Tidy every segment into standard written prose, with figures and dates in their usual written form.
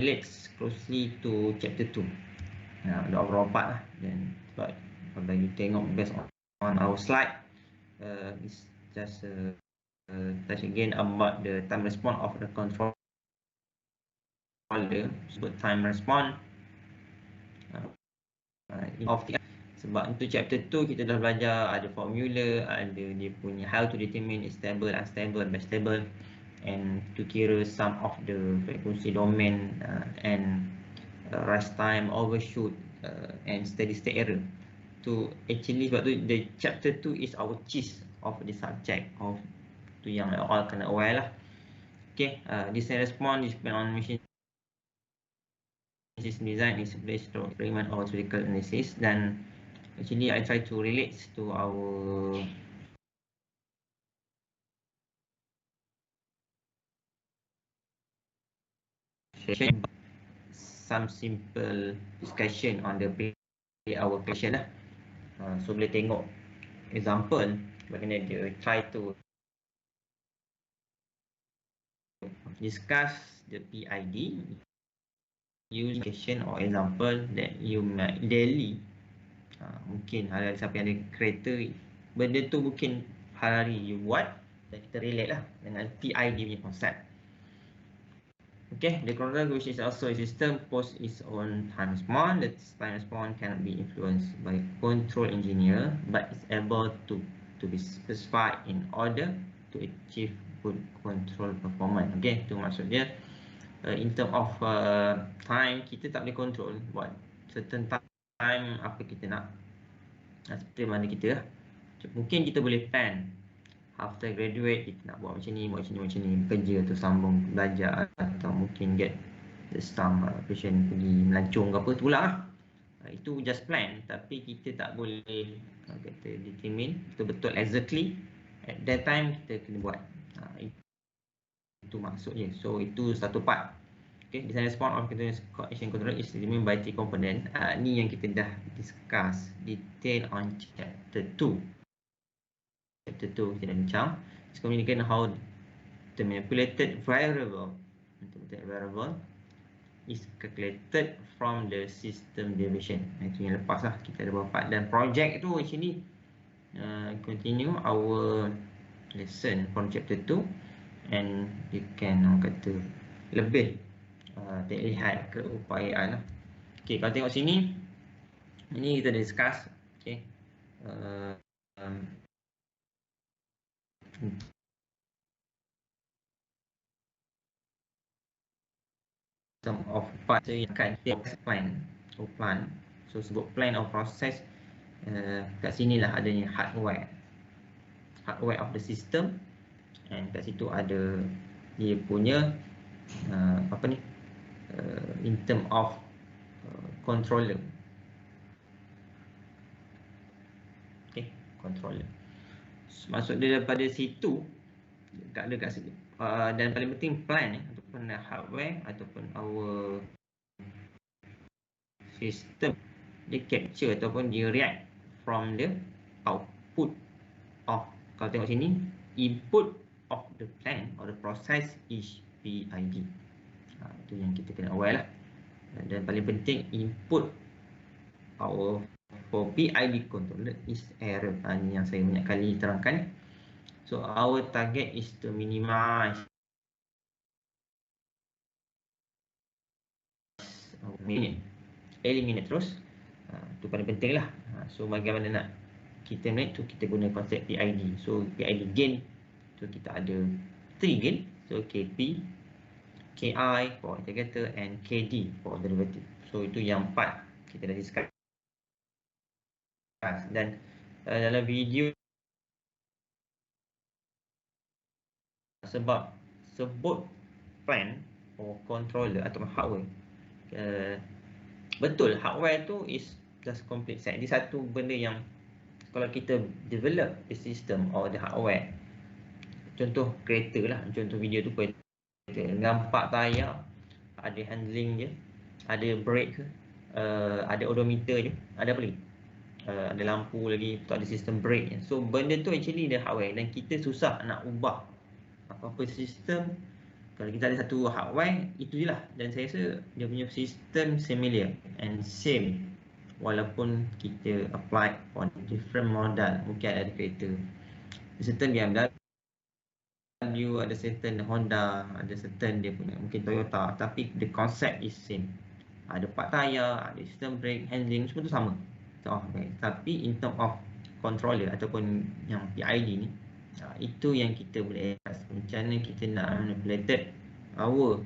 relates closely to chapter 2. Ada beberapa part lah. Dan sebab kalau you tengok based on our slide, it's just touch again about the time response of the controller. Sebut time response of the, sebab untuk chapter 2 kita dah belajar ada formula, ada dia punya how to determine is stable, unstable, stable, and to kira some of the frequency domain and rise time, overshoot, and steady state error. To actually sebab tu the chapter 2 is our cheese of the subject of tu yang all kena aware lah. Okay, this response is depend on machine system design is based on experiment or theoretical analysis. Dan actually I try to relate to our session, some simple discussion on the our question lah. So boleh tengok example bagaimana dia try to discuss the PID use question or example that you might daily. Mungkin hari-hari siapa yang ada kereta, benda tu mungkin hari-hari you buat dan kita relate lah dengan PID punya konsep. Okay, the chronology which is also a system post its own time response. The time response cannot be influenced by control engineer, but is able to be specified in order to achieve good control performance. Okay, itu maksudnya in term of time, kita tak boleh control buat certain time apa kita nak, seperti mana kita. Mungkin kita boleh plan after graduate kita nak buat macam ni, kerja atau sambung belajar, atau mungkin get the some passion pergi melancong ke apa tu lah. Itu just plan, tapi kita tak boleh kata determine betul-betul exactly at that time kita kena buat. Itu maksudnya. So itu satu part. Okay, design response of continuous action control is determined by three component. Ni yang kita dah discuss detail on chapter 2. Chapter 2 kita dah bincang. It's communicating how the manipulated variable is calculated from the system deviation. Itu yang lepas lah, kita ada beberapa part. Dan project tu actually continue our lesson from chapter 2, and you can kata lebih terlihat keupayaan lah. Okay, kalau tengok sini, ini kita discuss. Okay, some of part yang akan plan. So sebut plan of process, kat sini lah adanya hardware of the system, and kat situ ada dia punya in term of controller. Okay, controller. Maksud dia daripada situ tak ada kat situ. Dan paling penting plan ataupun hardware ataupun our system, dia capture ataupun dia react from the output of, kalau tengok sini, input of the plan or the process is PID. Itu yang kita kena aware lah. Dan paling penting input our for PID controller is error. Ini yang saya banyak kali terangkan. So our target is to minimize eliminate terus. Itu paling penting lah. So bagaimana nak kita make tu, kita guna konsep PID. So PID gain tu kita ada 3 gain. So KP, KI for integrator, and KD for derivative. So itu yang 4 kita dah discuss. Dan dalam video sebab sebut plan or controller atau hardware, betul hardware tu is just complete set. Ini satu benda yang kalau kita develop the system or the hardware, contoh kereta lah, contoh video tu kereta, nampak tayar, ada handling je, ada brake, ada odometer je, ada apa lagi? Ada lampu lagi, tu ada sistem brake. So benda tu actually dia hardware, dan kita susah nak ubah apa-apa sistem Kalau kita ada satu hardware, itu je lah. Dan saya rasa dia punya sistem similar and same, walaupun kita apply on different model. Mungkin ada kereta certain BMW, ada certain Honda, ada certain dia punya mungkin Toyota, tapi the concept is same. Ada part tayar, ada sistem brake, handling, semua tu sama. Tapi in term of controller ataupun yang PID ni, itu yang kita boleh adjust. Macam mana kita nak manipulated our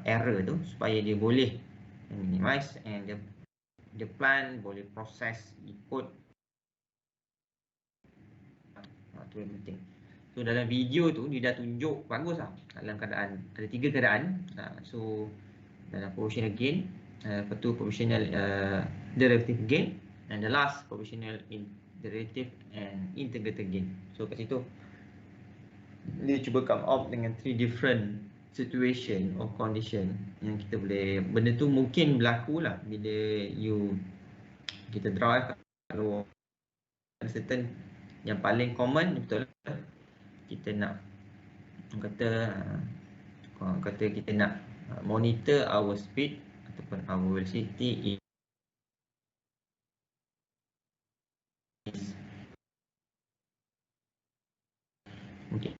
error tu supaya dia boleh minimize and the plan boleh proses ikut. Tu yang penting. So dalam video tu dia dah tunjuk bagus lah dalam keadaan ada 3 keadaan. So dalam proportional gain, lepas tu proportional derivative gain, and the last proportional derivative and integrated gain. So kat situ dia cuba come up dengan 3 different situation or condition yang kita boleh, benda tu mungkin berlaku lah bila kita drive kat luar. Certain yang paling common betul lah, kita nak kata kita nak monitor our speed ataupun our velocity is mungkin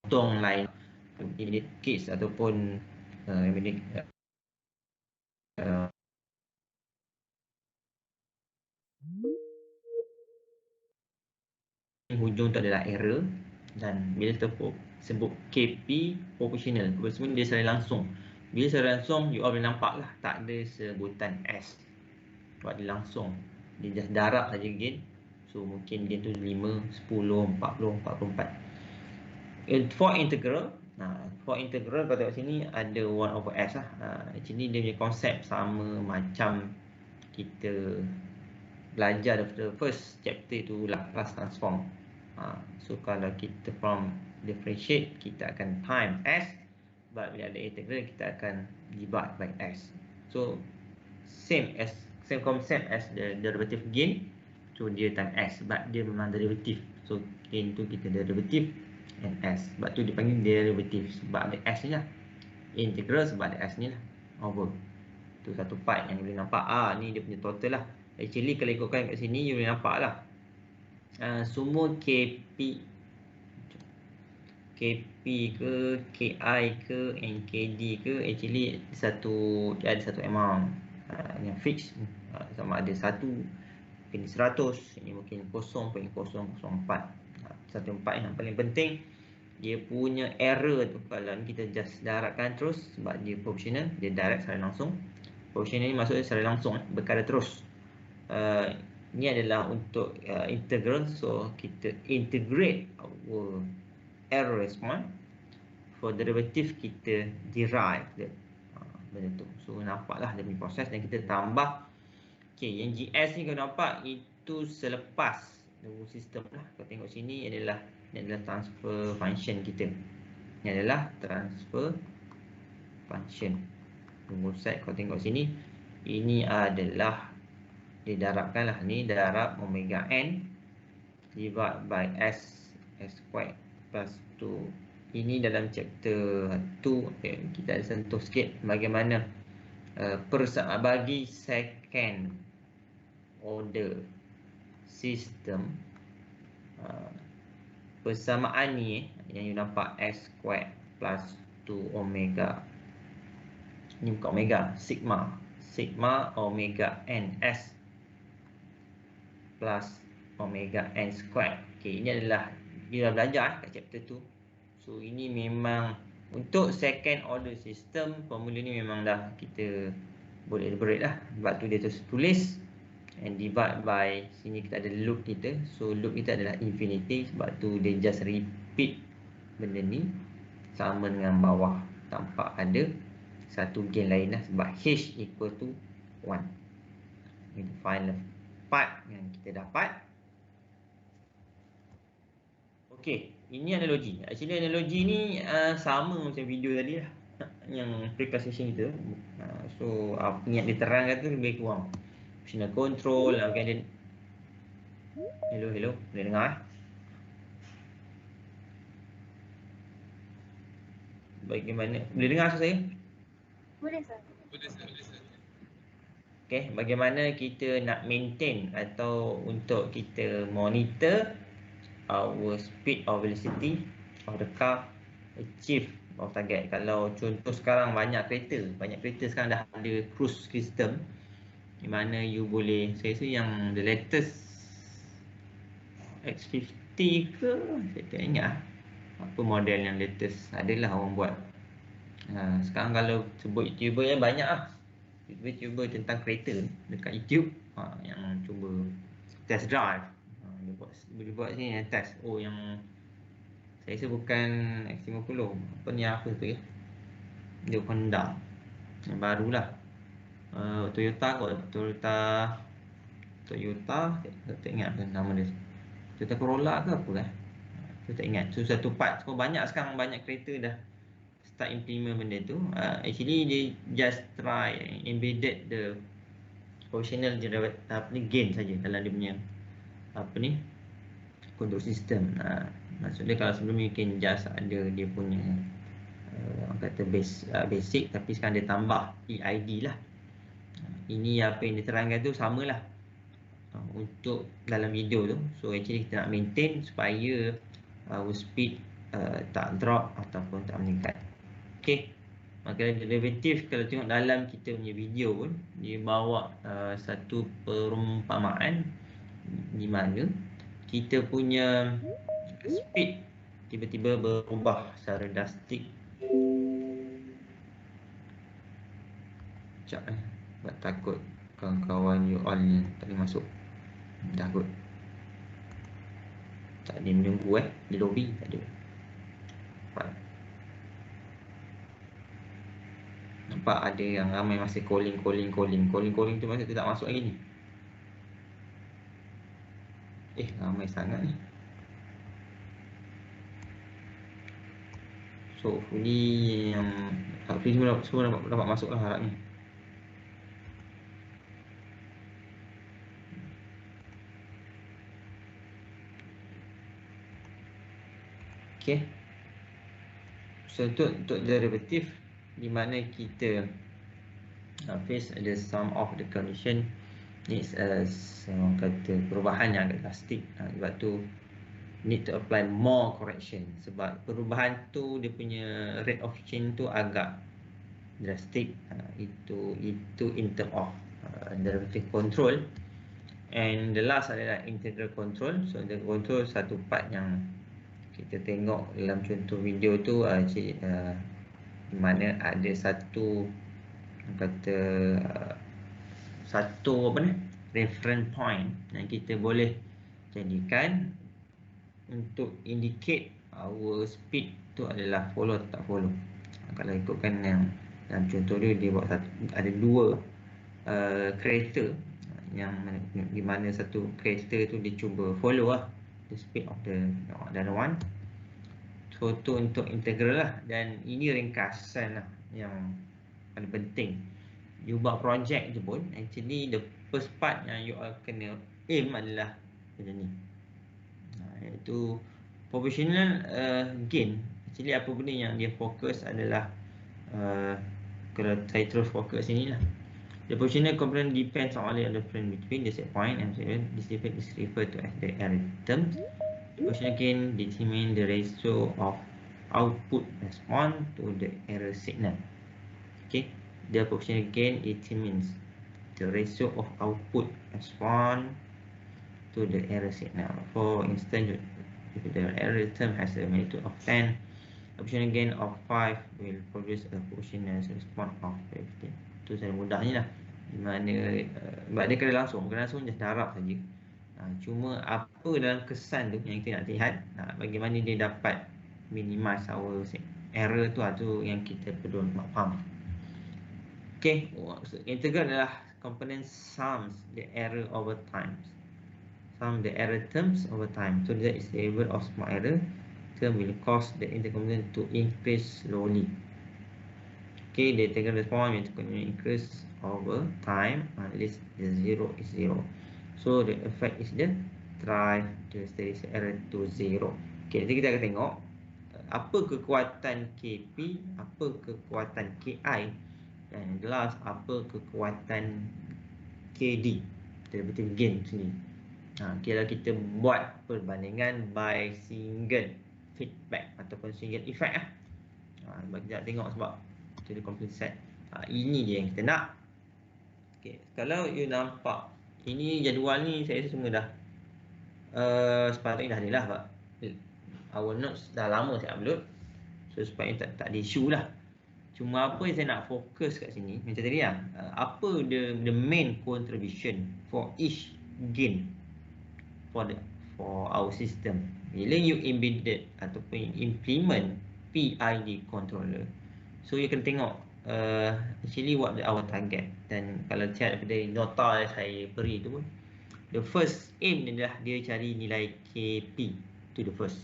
potong lain ini kids ataupun hujung tu adalah error, dan bila sebut KP proportional, sebenarnya dia secara langsung. Bila secara langsung you all boleh nampak lah, tak ada sebutan S sebab dia langsung, dia just darab saja gain. So mungkin gain tu 5, 10, 40, 44. For integral, kalau tengok sini ada 1/s lah. Actually dia punya konsep sama macam kita belajar the first chapter tu, Laplace transform. So kalau kita from differentiate, kita akan time S, but bila ada integral kita akan divide by S. So same concept as the derivative gain. So dia time S, but dia memang derivative. So gain tu kita derivative and S, sebab tu dipanggil derivative sebab ada S ni lah. Integral sebab ada S ni lah, over. Tu satu part yang boleh nampak. Ni dia punya total lah. Actually kalau ikutkan kat sini you boleh nampak lah, semua KP ke, KI ke, NKD ke, actually dia ada satu amount yang fix. Sama ada 1, mungkin 100, ini mungkin 0.004. 1/4 yang paling penting dia punya error tu. Kalau kita just darabkan terus, sebab dia proportional, dia direct secara langsung. Proportional ni maksudnya secara langsung, berkala terus. Ini adalah untuk integral. So kita integrate our error response. For derivative kita derive benda tu. So nampaklah dia punya proses, dan kita tambah. Yang GS ni kalau nampak itu selepas sistem lah. Kalau tengok sini ini adalah transfer function kita. Ini adalah transfer function. Rumus set kalau tengok sini, ini adalah didarabkan lah, ni darab omega n divide by s squared plus 2. Ini dalam chapter 2 kita ada sentuh sikit bagaimana bagi second order system, persamaan ni yang you nampak s squared plus 2 omega, ni bukan omega, sigma omega n s plus omega n squared. Ini adalah kita dah belajar kat chapter 2. So ini memang untuk second order system, formula ni memang dah kita boleh elaborate lah. Sebab tu dia tulis and divide by, sini kita ada loop kita. So loop kita adalah infinity, sebab tu dia just repeat benda ni sama dengan bawah, tanpa ada satu gain lain lah, sebab H equal to 1. Ini final part yang kita dapat. Okey, ini analogi. Actually analogi ni sama macam video tadi lah. yang precondition itu. So apa yang diterangkan tu lebih kurang optional control. Okay, then hello boleh dengar? Bagaimana boleh dengar saya? Boleh, Sir. Okay, bagaimana kita nak maintain atau untuk kita monitor our speed or velocity of the car achieve of target. Kalau contoh sekarang banyak kereta sekarang dah ada cruise system di mana you boleh, saya rasa yang the latest X50 ke, saya tak ingat apa model yang latest, adalah orang buat. Sekarang kalau sebut YouTuber yang banyak lah, YouTuber tentang kereta dekat YouTube, yang cuba test drive, dia buat sini yang test. Oh, yang saya rasa bukan X50, apa ni, apa tu ya, dia Honda yang barulah, Toyota kot, Toyota tak ingat nama dia, Toyota Corolla ke apa kan, saya tak ingat. So satu part, so banyak sekarang, banyak kereta dah start implement benda tu. Actually they just try embedded the optional gain saja dalam dia punya apa ni, control system. Maksudnya kalau sebelum ni mungkin just ada dia punya orang kata basic, tapi sekarang dia tambah EID lah. Ini apa yang diterangkan tu samalah untuk dalam video tu. So actually kita nak maintain supaya our speed tak drop ataupun tak meningkat. Okay, maka derivatif kalau tengok dalam kita punya video pun, dia bawa satu perumpamaan di mana kita punya speed tiba-tiba berubah secara drastik. Sekejap sebab takut kawan-kawan you all ni tak boleh masuk, takut tak ada menunggu di lobby, tak ada. Nampak ada yang ramai masih calling tu, masih tu tak masuk lagi ni. Ramai sangat ni. So hopefully yang semua dapat masuk lah harapnya. Okay, so untuk derivative di mana kita face the sum of the condition needs orang kata perubahan yang agak drastik. Sebab tu need to apply more correction, sebab perubahan tu dia punya rate of change tu agak drastik. Itu in term of derivative control. And the last adalah integral control. So the control satu part yang kita tengok dalam contoh video tu, di mana ada satu kata satu apa ni, reference point yang kita boleh jadikan untuk indicate our speed tu adalah follow atau tak follow. Kalau ikutkan yang dalam contoh dia buat ada dua kereta yang di mana satu kereta tu dia cuba follow lah the speed of the other one. So tu untuk integral lah, dan ini ringkasan lah yang paling penting. You buat project je pun, actually the first part yang you all kena aim adalah macam ni, iaitu proportional gain. Actually apa benda yang dia fokus adalah kalau saya terus fokus sini lah, the proportional component depends only on the difference between the set point and this difference is referred to as the error term. Proportional gain determine the ratio of output response to the error signal. Okay, the proportional gain determines the ratio of output response to the error signal. For instance, if the error term has a magnitude of 10, a proportional gain of 5 will produce a proportional response of 15. Itu saya mudahnya lah, di mana sebab dia kena langsung just darab saja. Cuma apa dalam kesan tu yang kita nak lihat, bagaimana dia dapat minimize our error tu, tu yang kita perlu nak faham. Okay, integral adalah component sums the error over time, sum the error terms over time. So that is the level of small error term will cause the intercomponent to increase slowly. Okay, the integral response will continue increase over time unless the zero is zero. So the effect is the drive the steady state error to zero. Okay, nanti kita akan tengok apa kekuatan KP, apa kekuatan KI, dan last apa kekuatan KD, derivative gain sini. Kalau kita buat perbandingan by single feedback ataupun single effect lah. Kita tengok sebab itu dia complete set. Ini dia yang kita nak. Okay, kalau you nampak ini jadual ni, saya rasa semua dah sepatutnya dah ada lah Pak. Our notes dah lama saya upload, so sepatutnya tak ada isu lah. Cuma apa yang saya nak fokus kat sini, macam tadi lah, apa the main contribution for each gain for our system. Bila you embedded ataupun implement PID controller, so you akan tengok actually what our target. Dan kalau chat daripada nota yang saya beri tu pun, the first aim adalah dia cari nilai KP to the first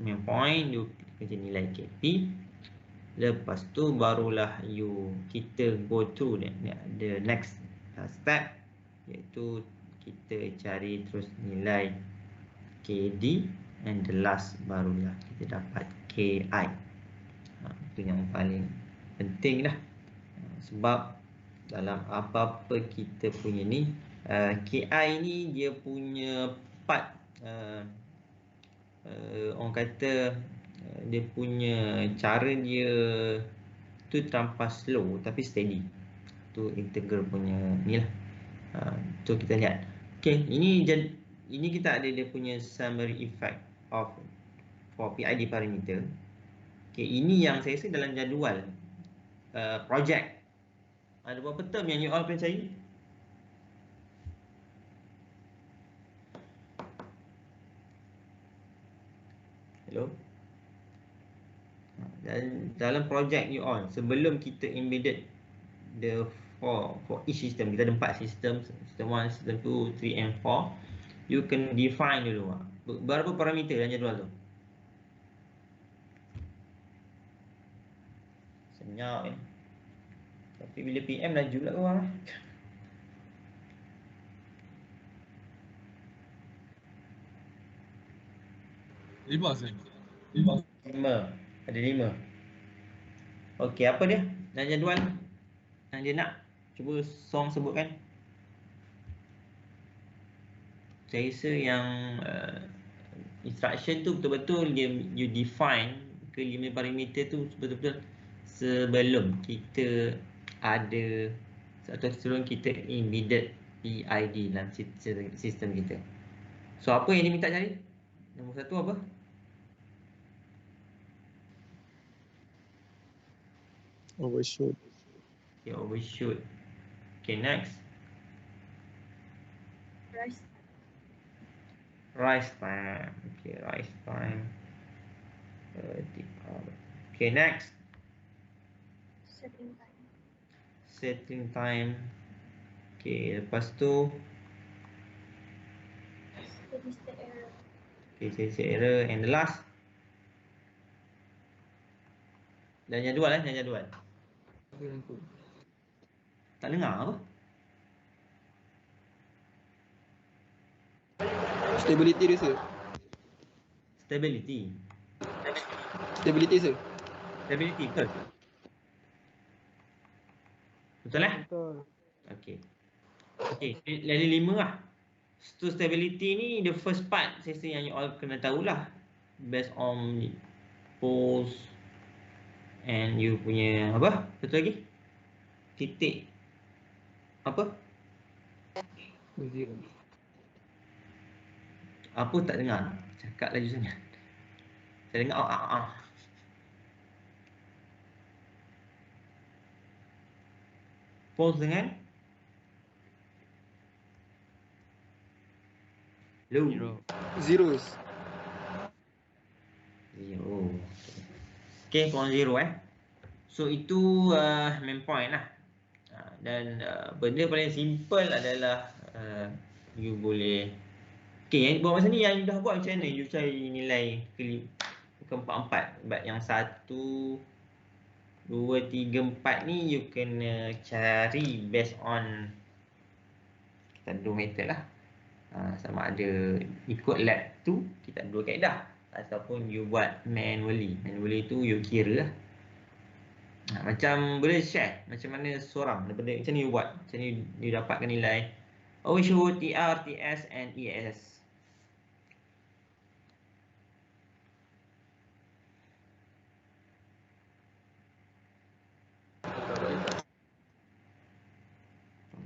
main point, you kerja nilai KP. Lepas tu barulah kita go through the next step, iaitu kita cari terus nilai KD, and the last barulah kita dapat KI. Itu yang paling penting dah, sebab dalam apa-apa kita punya ni, KI ni dia punya part orang kata dia punya cara dia tu terlampau slow tapi steady. Tu integral punya ni lah. Tu kita lihat. Okay, ini kita ada dia punya summary effect of for PID parameter. Okay, ini yang saya rasa dalam jadual project. Ada berapa term yang you all kena cari? Hello? Dan dalam project you all, sebelum kita embedded the for each system, kita ada 4 sistem, system 1, system 2, 3 and 4. You can define dulu berapa parameter dalam jadual tu. Senyap tapi bila PM laju pula korang. Lima saya. 5. Ada 5. Okey, apa dia dalam jadual yang dia nak? Cuba Song sebutkan. Saya rasa yang instruction tu betul-betul you define kelima parameter tu betul-betul sebelum kita ada atau sebelum kita embedded PID dalam sistem kita. So apa yang diminta cari? Nombor 1 apa? Overshoot. Okay, overshoot. Okay, next. Rise time. Okay, rise time. Okay, next. Setting time. Okay, lepas tu Steady state error. okay, steady state error, and the last dan jadual dan jadual. Tak dengar apa? Stability dia sir. Stability. Stability sir. Stability betul? Betul lah? Betul. Okay. Okay, level 5 lah. So stability ni the first part saya rasa yang you all kena tahulah, based on poles and you punya apa? Betul lagi? Titik apa? Zero. Apa tak dengar? Cakap laju sangat. Saya dengar Pause dengan low. Zeros. Zero. Okay, point zero So itu main point lah. Dan benda paling simple adalah you boleh yang buat masa ni yang you dah buat macam mana you cari nilai keempat-empat. But yang satu 2, 3, 4 ni you kena cari based on kita ada 2 method lah. Sama ada ikut lab tu kita ada 2 kaedah ataupun you buat manually. Manually tu you kira lah. Macam boleh share macam mana seorang daripada macam ni you buat, macam ni you dapatkan nilai OHO, TR, TS and ES.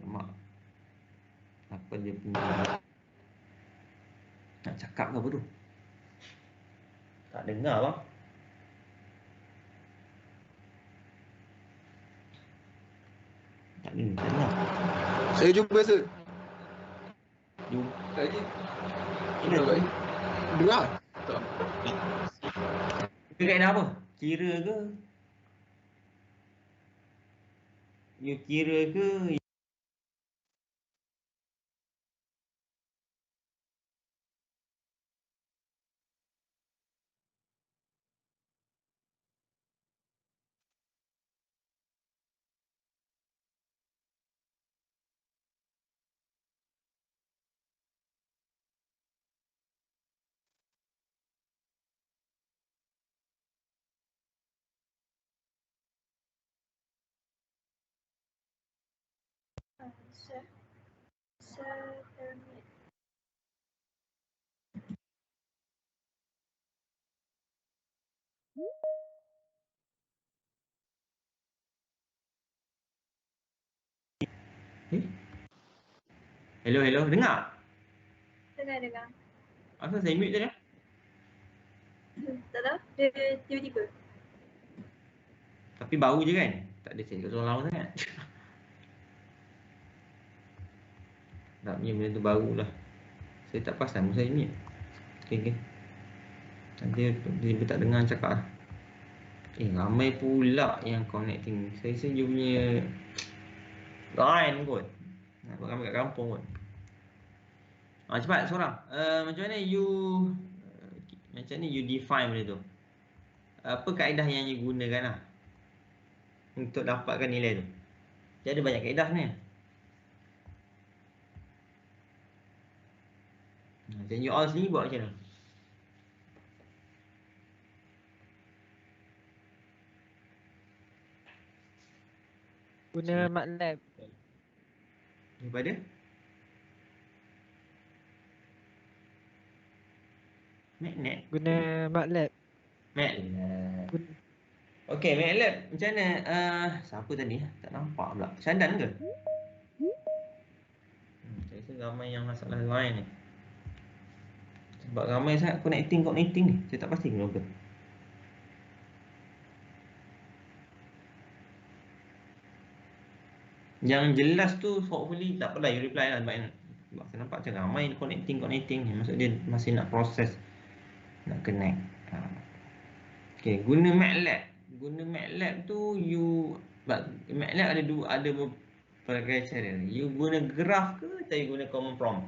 Mak, apa dia punya nak cakap ke apa tu? Tak dengar bang. Tak dengar. Saya jumpa sir. You Lagi. kira Lagi. Dengar. Tak. kaedah apa? Kira ke? You kira ke? Pyramid. Hello, hello. Dengar? Dengar. Asal saya mute tadi? Tak tahu. Dia tiba-tiba. Tapi bau je kan? Tak ada saya seorang lama sangat. Tak punya benda tu bau lah. Saya tak perasan pun saya mute. Okay. Nanti dia tak dengar cakap lah. Ramai pula yang connecting. Saya rasa you punya line kot. Nak buat ramai kat kampung kot. Cepat seorang. Macam mana you macam ni you define benda tu? Apa kaedah yang you gunakan lah untuk dapatkan nilai tu? Dia ada banyak kaedah ni. Dan you all sendiri buat macam mana? Guna MATLAB. Daripada? Magnet? Guna MATLAB. MATLAB. Guna- Okey, MATLAB macam mana? Siapa tadi? Tak nampak pula. Syandan ke? Saya rasa ramai yang masalah line ni. Sebab ramai sangat connecting ni. Saya tak pasti kenapa. Yang jelas tu hopefully tak apalah you reply lah. Sebab saya nampak macam ramai connecting ni. Maksud dia masih nak proses, nak connect. Okay, guna MATLAB tu you MATLAB ada berbagai cara. You guna graph ke atau you guna command prompt?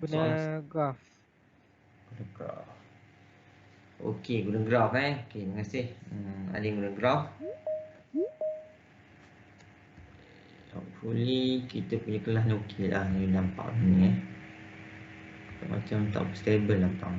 Guna graph. Guna graph. Okey, guna graph Okey, terima kasih. Ada yang guna graph. Hopefully kita punya kelas ni okey lah. Ni nampak ni macam tak stable nampak.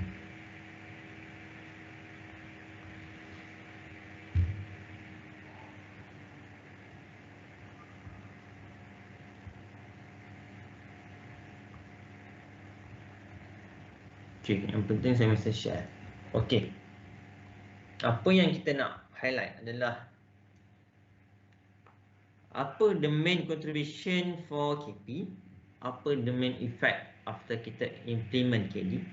Okey, yang penting saya mesti share. Okey. Apa yang kita nak highlight adalah apa the main contribution for KP, apa the main effect after kita implement KD,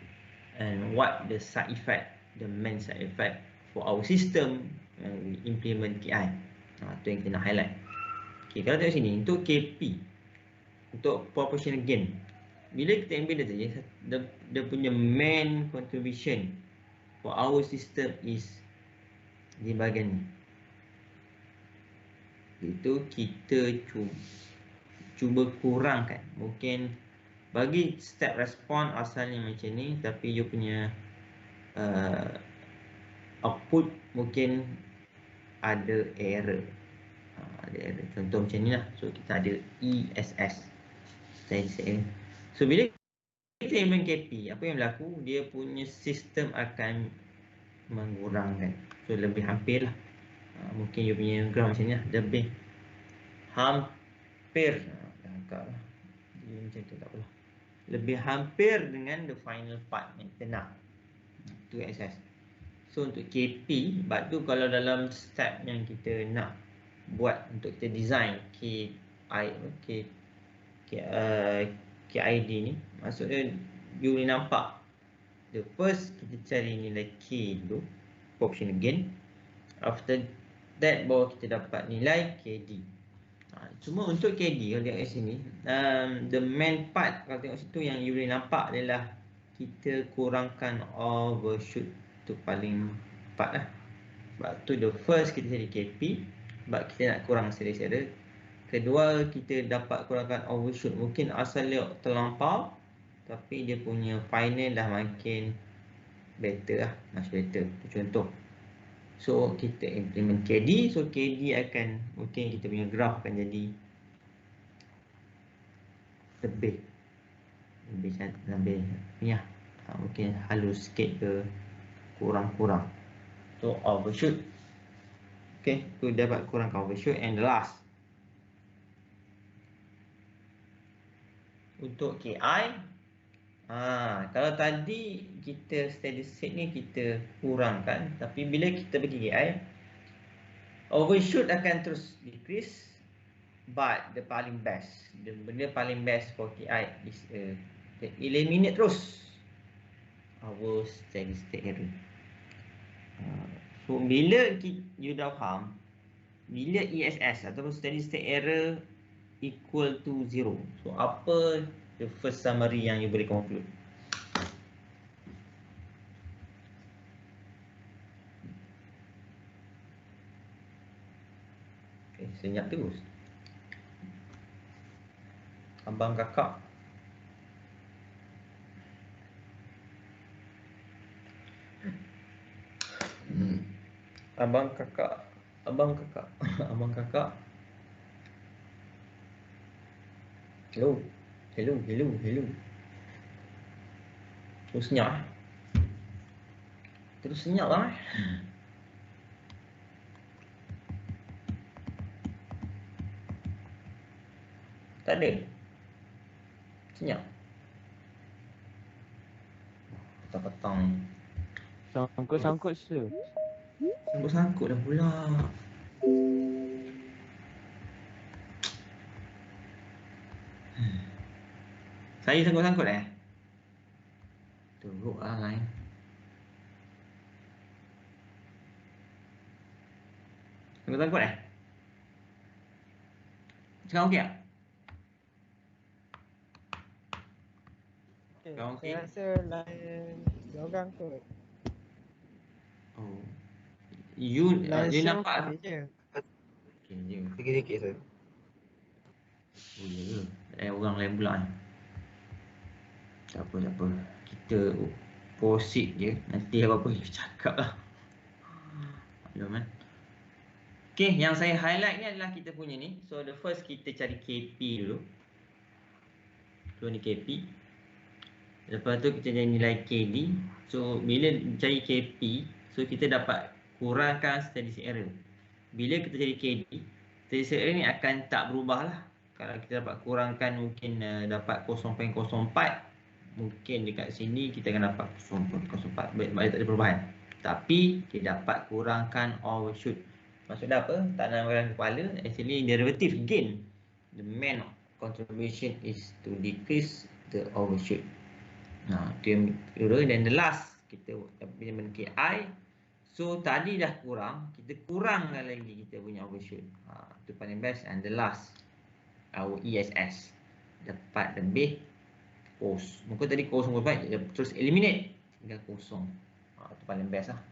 and what the side effect, the main side effect for our system when we implement KI. Itu yang kita nak highlight. Okay, kalau tengok sini, untuk KP, untuk proportional gain, bila kita ambil dia punya main contribution for our system is di bahagian ni. Itu kita cuba kurangkan. Mungkin Bagi step respon asalnya macam ni, tapi you punya output mungkin ada error. Ada error. Contoh macam ni lah. So kita ada ESS. So bila kita implement KP, apa yang berlaku? Dia punya sistem akan mengurangkan. So lebih hampir lah. Mungkin you punya graph macam ni lah. Lebih hampir. Dah agak lah. Dia macam tu tak apalah. Lebih hampir dengan the final part yang kita nak. Tu SS. So untuk KP, sebab tu kalau dalam step yang kita nak buat untuk kita design KID ni, maksudnya you boleh nampak the first kita cari nilai K dulu, coefficient gain. After that baru kita dapat nilai KD. Cuma untuk KD kalau tengok kat sini, the main part kalau tengok situ yang you boleh nampak adalah kita kurangkan overshoot. Tu paling part lah. Sebab tu the first kita cari KP, sebab kita nak kurang series error. Kedua, kita dapat kurangkan overshoot. Mungkin asal dia terlampau, tapi dia punya final dah makin better lah, much better. Itu contoh. So kita implement KD, so KD akan, mungkin kita punya graph akan jadi lebih ni lah. Mungkin halus sikit ke kurang-kurang. So overshoot. Okay, tu dapat kurangkan overshoot. And the last, untuk KI, kalau tadi kita steady state ni kita kurangkan, tapi bila kita bagi KI, overshoot akan terus decrease. But the paling best, the benda paling best for KI is eliminate terus our steady state error. So bila you dah faham, bila ESS ataupun steady state error equal to 0, so apa the first summary yang you boleh conclude? Okay, senyap terus. Abang kakak. Abang kakak. Abang kakak. Abang kakak. Hello. Hello, hello, hello. Terus senyap. Terus senyap lah. Tak ada. Senyap. Petang-petang ni. Sangkut-sangkut sir. Sangkut-sangkut dah pula. Saya sangkut-sangkut Teruk lah lain. Sangkut-sangkut Sekarang okey tak? Kau okey? Saya rasa lain diorang kot. Oh. You nampak okey je. okey je. Sikit-sikit saya. Oh ya ke? Orang lain pula ni. Tak apa, tak apa. Kita proceed je. Nanti apa-apa kita cakap lah. Jom kan. Okay, yang saya highlight ni adalah kita punya ni. So the first kita cari KP dulu. So ni KP. Lepas tu kita cari nilai KD. So bila cari KP, so kita dapat kurangkan steady state error. Bila kita cari KD, steady state error ni akan tak berubah lah. Kalau kita dapat kurangkan mungkin dapat 0.04, mungkin dekat sini kita akan dapat 0.04. Maksudnya tak ada perubahan. Tapi kita dapat kurangkan overshoot. Maksudnya apa? Tak dalam dalam kepala. Actually derivative gain, the main contribution is to decrease the overshoot. Tu yang kedua. Dan the last, kita implement KI. So tadi dah kurang, kita kurangkan lagi kita punya overshoot. Tu paling best. And the last, our ESS, dapat lebih kos. Mungkin tadi kosong berapa, terus eliminate tinggal kosong. Tu paling best lah.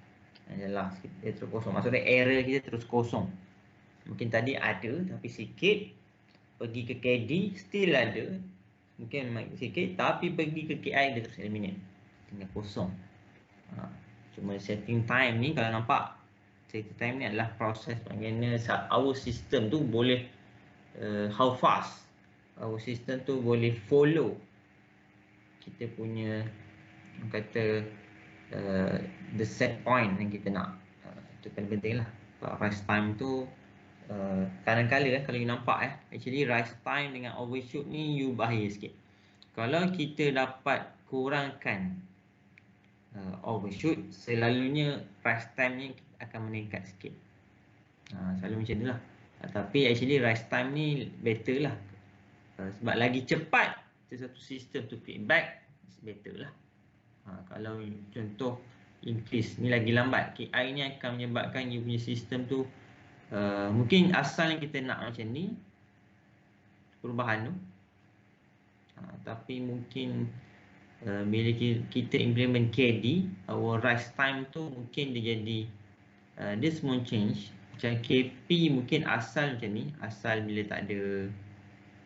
And the last, dia terus kosong. Maksudnya error kita terus kosong. Mungkin tadi ada tapi sikit, pergi ke KD still ada. mungkin sikit, tapi pergi ke KI dia terus eliminate, tinggal kosong. Cuma setting time ni kalau nampak, setting time ni adalah proses bagaimana our system tu boleh how fast our system tu boleh follow kita punya kata the set point yang kita nak. Itu paling penting lah. Rise time tu kadang-kadang kalau you nampak actually rise time dengan overshoot ni you bahaya sikit. Kalau kita dapat kurangkan overshoot, selalunya rise time ni akan meningkat sikit. Selalu macam tu lah. Tapi actually rise time ni better lah. Sebab lagi cepat sesuatu sistem tu feedback, better lah. Kalau contoh increase ni lagi lambat, KI ni akan menyebabkan you punya sistem tu mungkin asal yang kita nak macam ni perubahan tu, tapi mungkin bila kita implement KD, our rise time tu mungkin dia jadi dia semua change. Macam KP mungkin asal macam ni, asal bila tak ada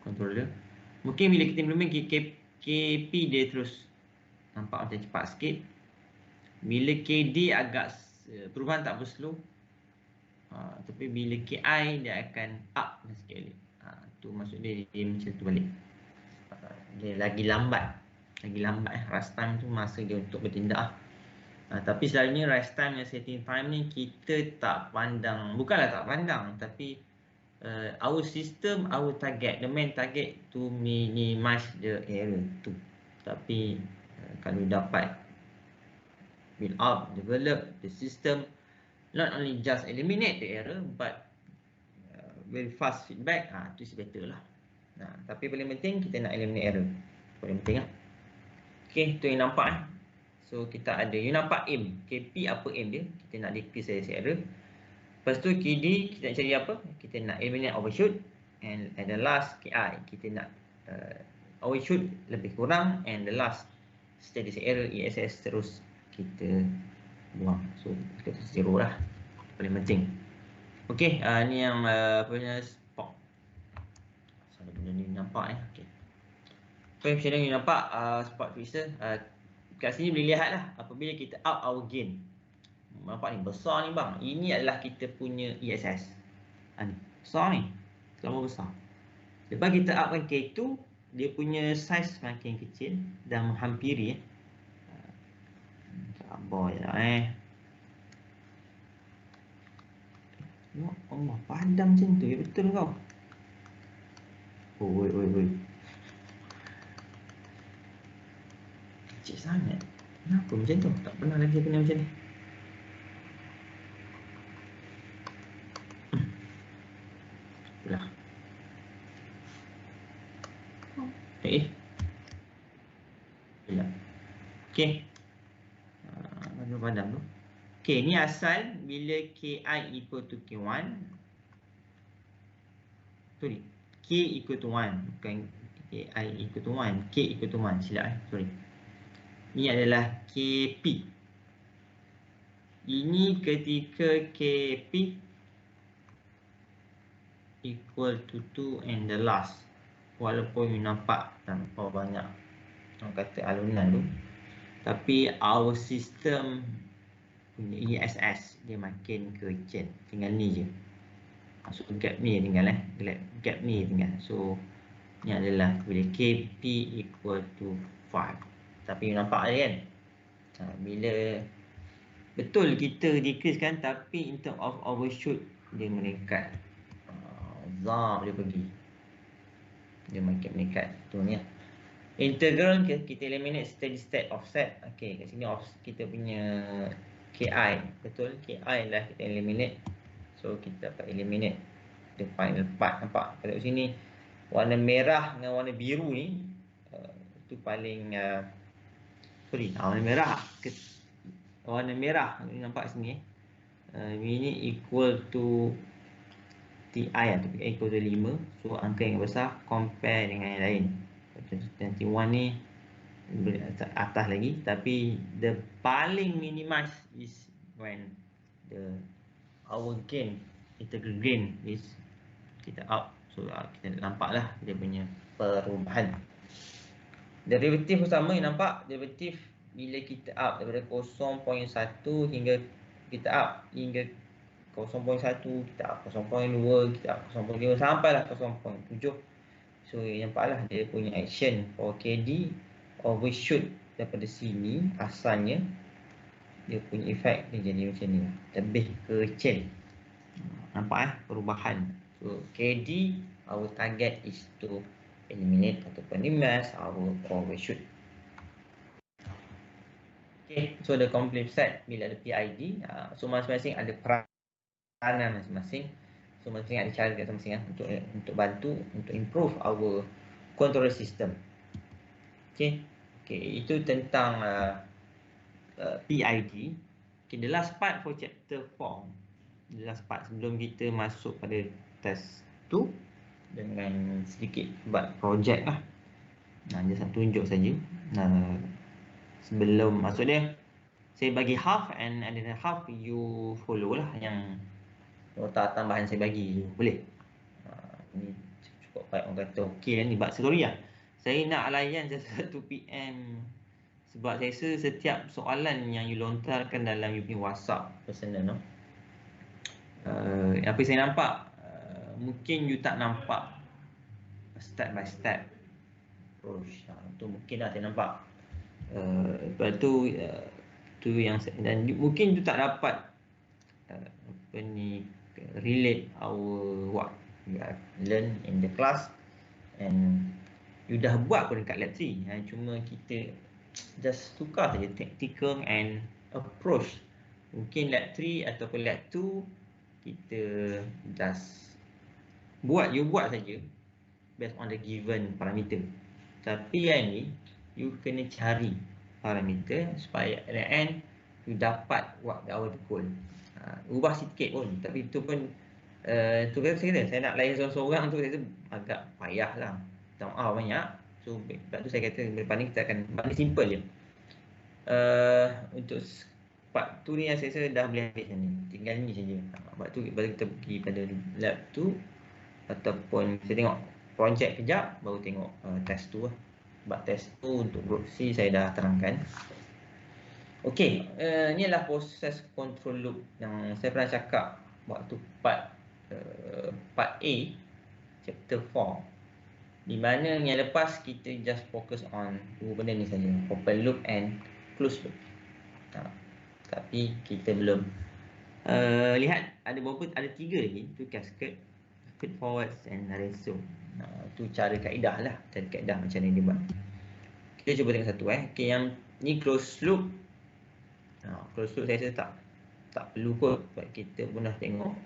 controller. Mungkin bila kita implement KP dia terus nampak macam cepat sikit. Bila KD agak perubahan tak berslow, tapi bila KI dia akan up sikit balik. Tu maksud dia macam tu balik. Dia lagi lambat rise time tu masa dia untuk bertindak. Tapi selalunya rise time dan setting time ni kita tak pandang, bukanlah tak pandang, tapi our system, our target, the main target to minimize the error tu. Tapi kalau dapat build up, develop the system, not only just eliminate the error but very fast feedback, tu is better lah. Tapi paling penting kita nak eliminate error, paling penting lah. Okay, tu yang nampak. So kita ada, you nampak aim, KP apa aim dia, kita nak decrease error. Lepas tu KD kita nak cari apa, kita nak eliminate overshoot, and the last KI kita nak overshoot lebih kurang, and the last steady state error ESS terus kita buang. So kita zero lah, paling penting. Okay, ni yang punya spot. Sampai benda ni nampak okay. So macam ni nampak spot twister. Kat sini boleh lihat lah, apabila kita up our gain, nampak ni besar ni bang, ini adalah kita punya ESS. Besar ni, terlalu besar. Lepas kita upkan K2, dia punya size semakin kecil dan menghampiri sabar je lah Ya Allah, padam macam tu, ya betul kau. Oi. Kecil sangat. Kenapa macam tu? Tak pernah lagi kena macam ni. Itulah. Bila. Okay. Padam tu. Okay, ni asal bila KI equal to K1. Sorry. K equal to 1. Bukan KI equal to 1. K equal to 1. Silap sorry. Ini adalah KP. Ini ketika KP equal to 2 and the last. Walaupun you nampak tanpa banyak orang kata alunan tu, tapi our system punya ESS dia makin kecil. Tinggal ni je. So gap ni tinggal gap ni tinggal. So ni adalah bila KP equal to 5. Tapi you nampak je kan, bila betul kita decrease kan, tapi in term of overshoot dia meningkat. Zam dia pergi, dia makin meningkat. Tu ni lah. Integral kita eliminate steady state offset. Okay, kat sini kita punya KI, betul, KI lah kita eliminate. So kita dapat eliminate the final part. Nampak kat sini warna merah dengan warna biru ni itu paling warna merah ni nampak sini ini equal to TI atau equal to 5. So angka yang besar compare dengan yang lain. 21 ni atas lagi, tapi the paling minimize is when our gain, integral gain is kita up. So kita nampak lah dia punya perubahan. Derivatif sama yang nampak, derivatif bila kita up daripada 0.1 hingga kita up hingga 0.1, kita up 0.2, kita up 0.5 sampailah 0.7. So nampaklah dia punya action for KD overshoot daripada sini asalnya dia punya efek dia jadi macam ni, lebih kecil. Nampak perubahan. So KD, our target is to eliminate ataupun minimize our overshoot. Okay, so the complete set bila ada PID, so masing-masing ada peranan masing-masing. So masing-masing ada cara masing-masing untuk bantu untuk improve our control system. Okay, itu tentang PID. Okay, the last part for chapter 4. The last part sebelum kita masuk pada test 2 dengan sedikit buat projek lah. Just tunjuk saja. Sebelum masuk dia, saya bagi half and another half you follow lah yang nota tambahan saya bagi. Boleh? Ini cukup baik orang kata okey lah ni. But sorry lah, saya nak layan 1 PM sebab saya rasa setiap soalan yang you lontarkan dalam you punya WhatsApp personal, apa saya nampak, mungkin you tak nampak step by step approach. Tu mungkin lah saya nampak. Lepas tu tu yang dan mungkin you tak dapat apa ni relate our what you have learn in the class and you dah buat pun dekat lab 3. Cuma kita just tukar saja tactical and approach. Mungkin lab 3 ataupun lab 2 kita just buat saja based on the given parameter. Tapi yang ni you kena cari parameter supaya at the end you dapat what our goal. Ubah sikit pun, tapi itu pun tu saya nak layan seorang-seorang tu saya agak payah lah. Banyak. So sebab tu saya kata lepas ni kita akan balik simple je. Untuk part tu ni yang saya rasa dah boleh habis ni. Tinggal ni saja. Sebab tu baru kita pergi pada lab tu ataupun kita tengok projek kejap baru tengok test tu lah. Sebab test tu untuk group C saya dah terangkan. Okey, ni adalah proses control loop yang saya pernah cakap waktu part A chapter 4, di mana yang lepas kita just focus on dua benda ni saja, open loop and closed loop. Tapi kita belum lihat ada tiga lagi, tu cascade, feed forwards and ratio. Tu cara kaedah lah, cara kaedah macam ni dia buat. Kita cuba tengok satu Okay, yang ni closed loop. Closed loop saya rasa tak perlu kot sebab kita pun dah tengok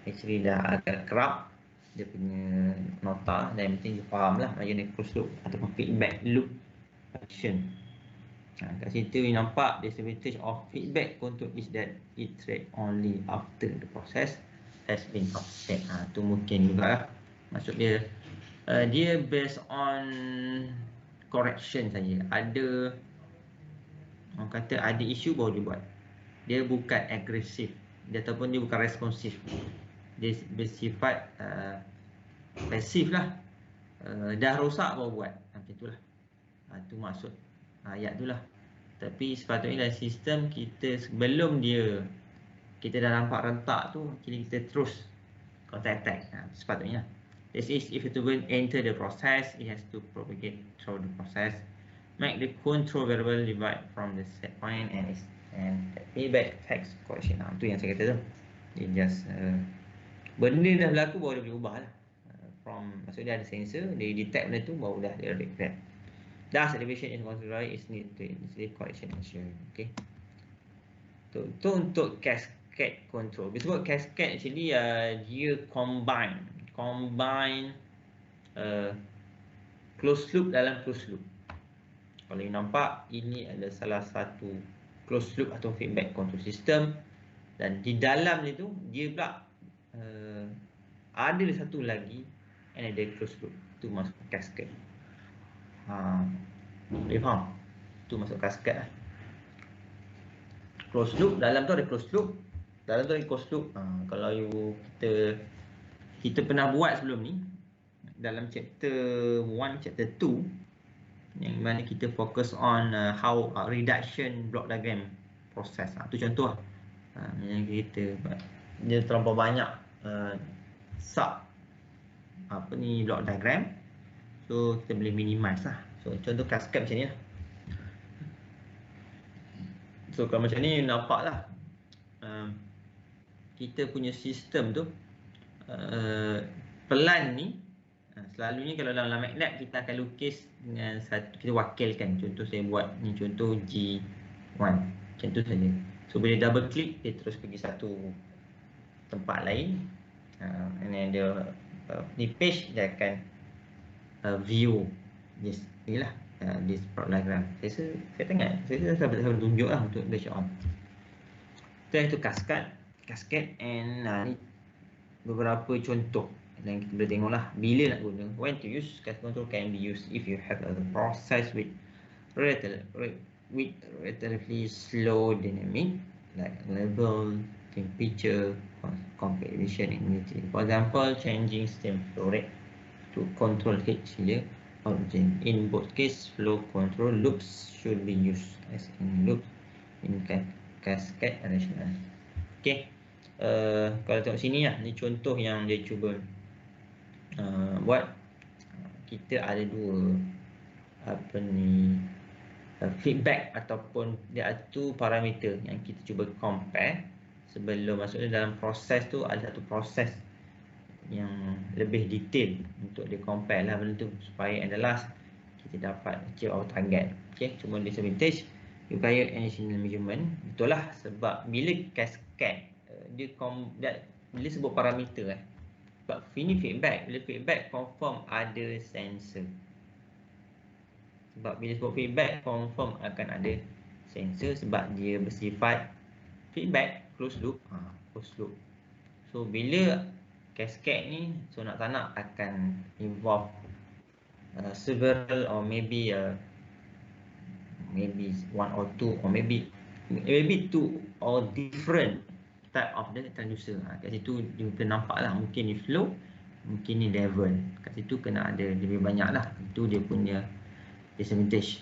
actually dah agak kerap dia punya nota dan yang penting you faham lah macam ni closed loop ataupun feedback loop function. Kat situ you nampak disadvantage of feedback control is that it iterate only after the process has been offset. Tu mungkin juga lah. Maksud dia dia based on correction saja. Ada orang kata ada isu baru dia buat. Dia bukan agresif, dia ataupun dia bukan responsif. Dia bersifat pasif lah. Dah rosak baru buat. Macam itulah. Tu maksud ayat tu lah. Tapi sepatutnya dalam sistem kita sebelum kita dah nampak rentak tu, kita terus counter attack. Sepatutnya. This is if it will enter the process, it has to propagate through the process. Make the control variable divide from the set point and feedback text correction. Tu yang saya kata tu. Dia just benda dah berlaku baru dia boleh ubah lah. Maksudnya ada sensor, dia detect benda tu baru dah dia repair. Thus elevation is considered is need to initiate correction action. Okay. Tu untuk cascade control. Bila sebut cascade actually dia combine closed loop dalam closed loop. Kalau you nampak, ini adalah salah satu closed loop atau feedback control system. Dan di dalam itu, dia pula ada satu lagi another closed loop. Itu masuk cascade. Boleh faham? Itu masuk cascade lah. Closed loop, dalam tu ada closed loop. Dalam tu ada closed loop. Kalau kita pernah buat sebelum ni, dalam chapter 1, chapter 2, yang mana kita fokus on how reduction block diagram process. Tu contoh yang kita dia terlampau banyak sub block diagram, so kita boleh minimize lah. So contoh cascade macam ni lah. So kalau macam ni nampak lah kita punya sistem tu pelan ni. Selalunya kalau dalam MATLAB kita akan lukis dengan satu, kita wakilkan. Contoh saya buat ni contoh G1 macam tu saja. So bila double click dia terus pergi satu tempat lain, and then dia di page dia akan view this ni lah, this plot diagram. Saya tunjuk lah untuk dia show on. Itu cascade and ni beberapa contoh yang kita boleh tengok lah bila nak guna. When to use cascade control can be used if you have a process with relatively slow dynamic like level, temperature, compactation, and humidity. For example, changing steam flow rate to control heat here origin. In both case, flow control loops should be used as in loops in cascade arrangement. Okay, kalau tengok sini lah, ni contoh yang dia cuba buat. Kita ada dua feedback ataupun dia tu parameter yang kita cuba compare. Sebelum maksudnya dalam proses tu ada satu proses yang lebih detail untuk dia compare lah benda tu, supaya at the last kita dapat achieve our target. Okay, cuma disadvantage require additional measurement. Betul lah, sebab bila cascade bila sebut parameter sebab ini feedback, bila feedback confirm ada sensor. Sebab bila sebut feedback confirm akan ada sensor sebab dia bersifat feedback closed loop. So bila cascade ni, so nak tak nak akan involve several or maybe one or two or maybe two or different type of the transducer. Kat situ dia kena nampak lah, mungkin ni flow, mungkin ni level. Kat situ kena ada lebih banyak lah. Itu dia punya disadvantage.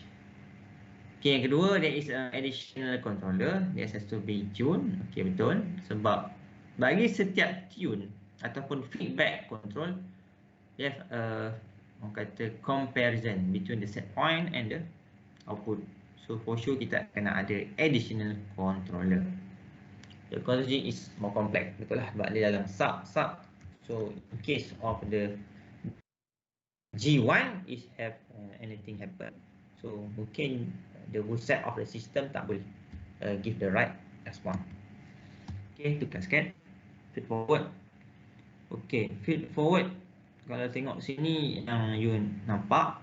Okay, yang kedua, there is an additional controller. Dia has to be tuned. Okay, betul. Sebab bagi setiap tune ataupun feedback control, dia have orang kata comparison between the set point and the output. So for sure kita kena ada additional controller. The controller is more complex, betul lah, sebab dia dalam sub. So in case of the G1 is have anything happen, so mungkin the whole set of the system tak boleh give the right response. Okay, to cascade. Feed forward. Okay, feed forward. Kalau tengok sini yang you nampak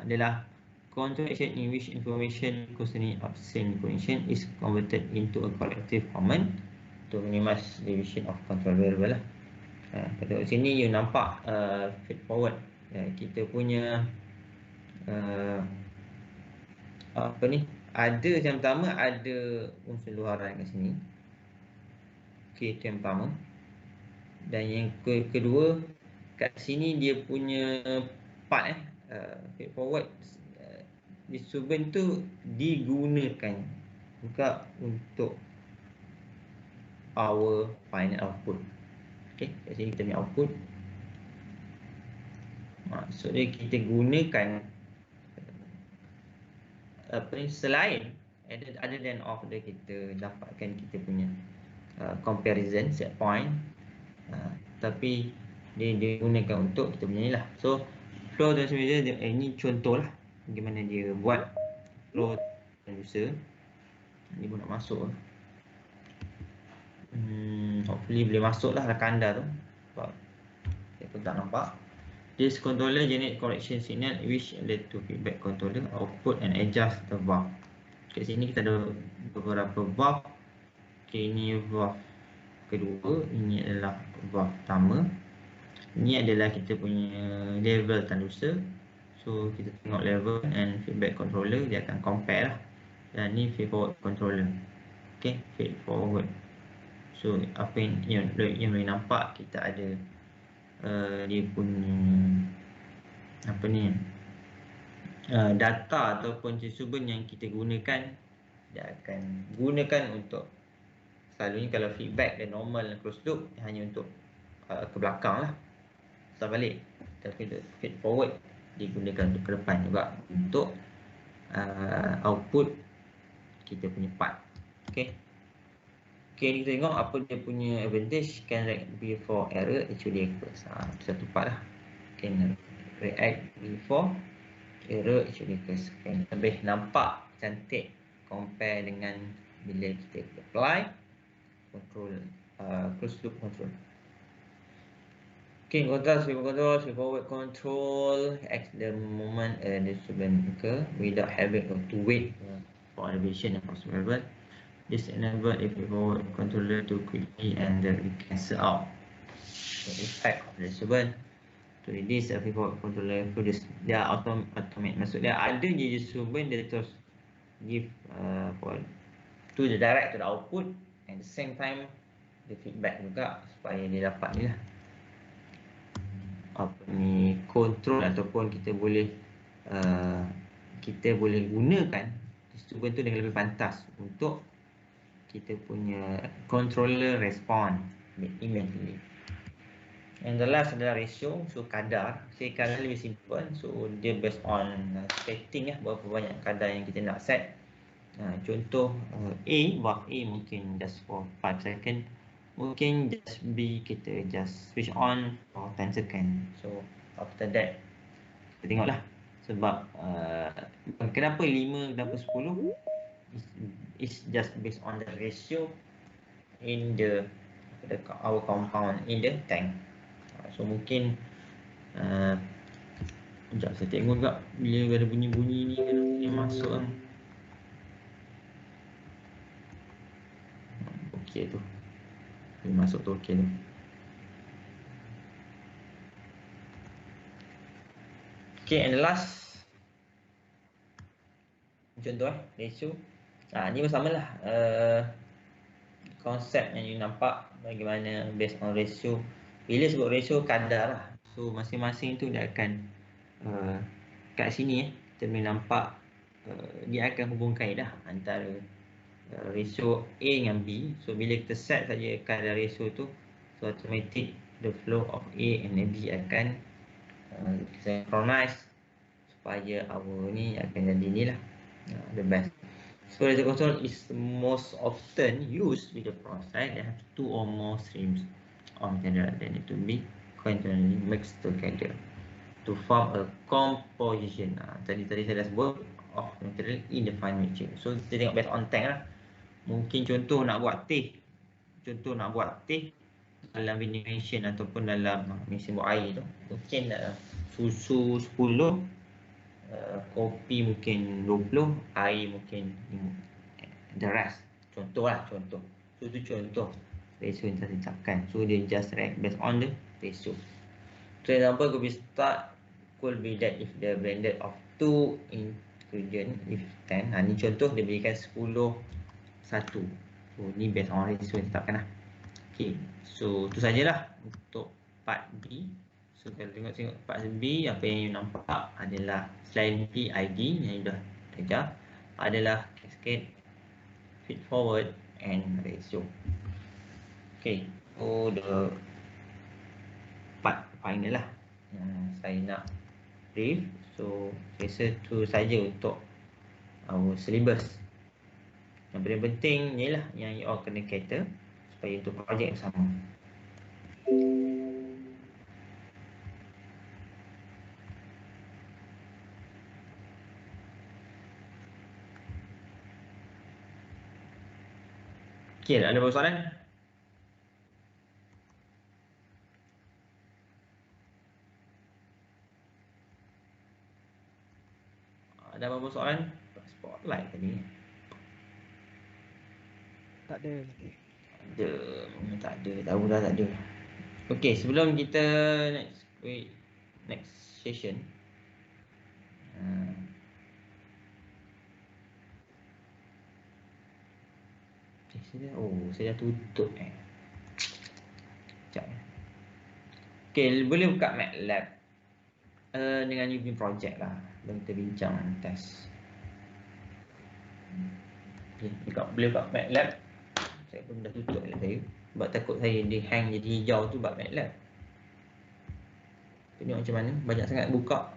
adalah control action in which information concerning of same information is converted into a collective command to minimize division of control variable lah. Pada sini you nampak feed forward. Kita punya ada yang pertama ada unsur luaran kat sini. Okay, itu yang pertama. Dan yang kedua kat sini dia punya part feed forward distribution tu digunakan juga untuk our final output. Okay, kat sini kita punya output. Maksudnya kita gunakan selain other than of the kita dapatkan kita punya comparison set point, tapi dia digunakan untuk kita punya ni lah. So flow transducer ini contoh lah bagaimana dia buat flow transducer. Ni pun nak masuk lah. Hopefully boleh masuk lah rakan anda tu, sebab saya pun tak nampak. This controller generate correction signal which lead to feedback controller output and adjust the valve. Kat sini kita ada beberapa valve. Okay, ini valve kedua, ini adalah valve pertama. Ini adalah kita punya level transducer. So kita tengok level and feedback controller, dia akan compare lah. Dan ni feed forward controller. Okay, feed forward. So apa yang boleh nampak, kita ada dia punya data ataupun jawapan yang kita gunakan, dia akan gunakan untuk, selalunya kalau feedback dan normal dan closed loop hanya untuk ke belakang lah, putar balik. Tapi feed forward digunakan untuk ke depan juga untuk output kita punya part. Okay, kita tengok apa dia punya advantage. Can react before error actually occurs. Satu part lah. Can react before error actually occurs. Lebih nampak cantik compare dengan bila kita apply control, closed loop control. Okay, control, forward control acts the moment a disturbance occur without having to wait for elevation and possible. This enables a forward controller to quickly and cancel out the effect of the disturbance. To reduce a forward controller produce, dia automate, maksud dia ada je disturbance, dia terus give for to the direct to the output, and the same time the feedback juga supaya dia dapat ni lah control, ataupun kita boleh gunakan disturbance tu dengan lebih pantas untuk kita punya controller respond immediately. And the last adalah ratio, so kadar. Kadar lebih simple, so dia based on setting berapa banyak kadar yang kita nak set. Contoh buff A mungkin just for 5 second, mungkin just B kita just switch on for 10 second. So after that kita tengoklah, sebab kenapa 5, kenapa 10, it's just based on the ratio in our compound in the tank. So mungkin sekejap saya tengok juga bila ada bunyi-bunyi ni kan yang masuk kan. Okey tu, dia masuk tu, okey tu. Okay, and the last contoh ratio. Ni pun sama lah, konsep yang you nampak bagaimana based on ratio. Bila sebut ratio, kadar lah. So masing-masing tu dia akan kat sini kita boleh nampak dia akan hubungkan dah antara ratio A dengan B. So bila kita set saja kadar ratio tu, so automatic the flow of A and B akan synchronize supaya our ni akan jadi ni lah the best. So ratio control is most often used with the process that have 2 or more streams of material that need to be continually mixed together to form a composition. Tadi saya dah sebut of material in the fine mixture. So kita tengok based on tank lah. Mungkin contoh nak buat teh, dalam vending machine ataupun dalam mesin buat air tu, mungkin susu 10, kopi mungkin 20, air mungkin 5, the rest. Contoh. So tu contoh ratio yang saya cakapkan. So dia just based on the ratio. So example could be that if the blended of 2 ingredient, if 10. Ni contoh dia berikan 10 1. So ni based on ratio yang ditetapkan lah. Okay, so tu sajalah untuk part B. So kalau tengok part B, apa yang you nampak adalah selain PID yang dah ajar, adalah cascade, feed forward and ratio. Okay, so the part final lah yang saya nak brief. So saya rasa tu saja untuk our syllabus. Yang paling penting ni lah yang you all kena cater supaya untuk projek bersama. Okay, ada berapa soalan? Ada berapa soalan? Spotlight tadi. Tak ada. Tak ada, tahu dah tak ada. Okay, sebelum kita next session, saya dah tutup Sekejap. Okay, boleh buka MATLAB. Dengan you punya project lah. Dan kita bincang test. Okay, boleh buka MATLAB. Saya pun dah tutup MATLAB saya. Sebab takut saya dia hang jadi hijau tu buat MATLAB. Tengok macam mana. Banyak sangat buka.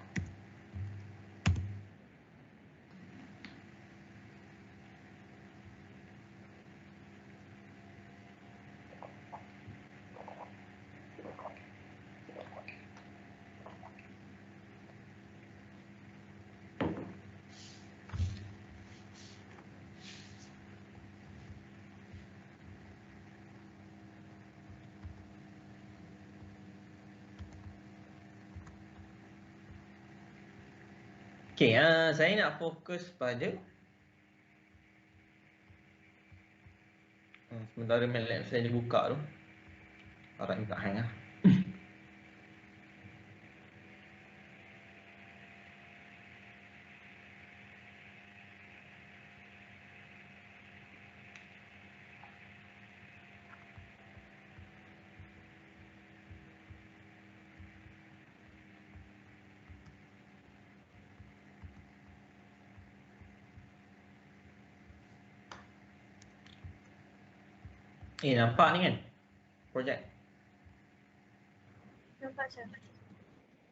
Okay, saya nak fokus pada sementara MATLAB saya dibuka tu. Harap ni tak hang lah. Nampak ni kan? Projek. Nampak Syah?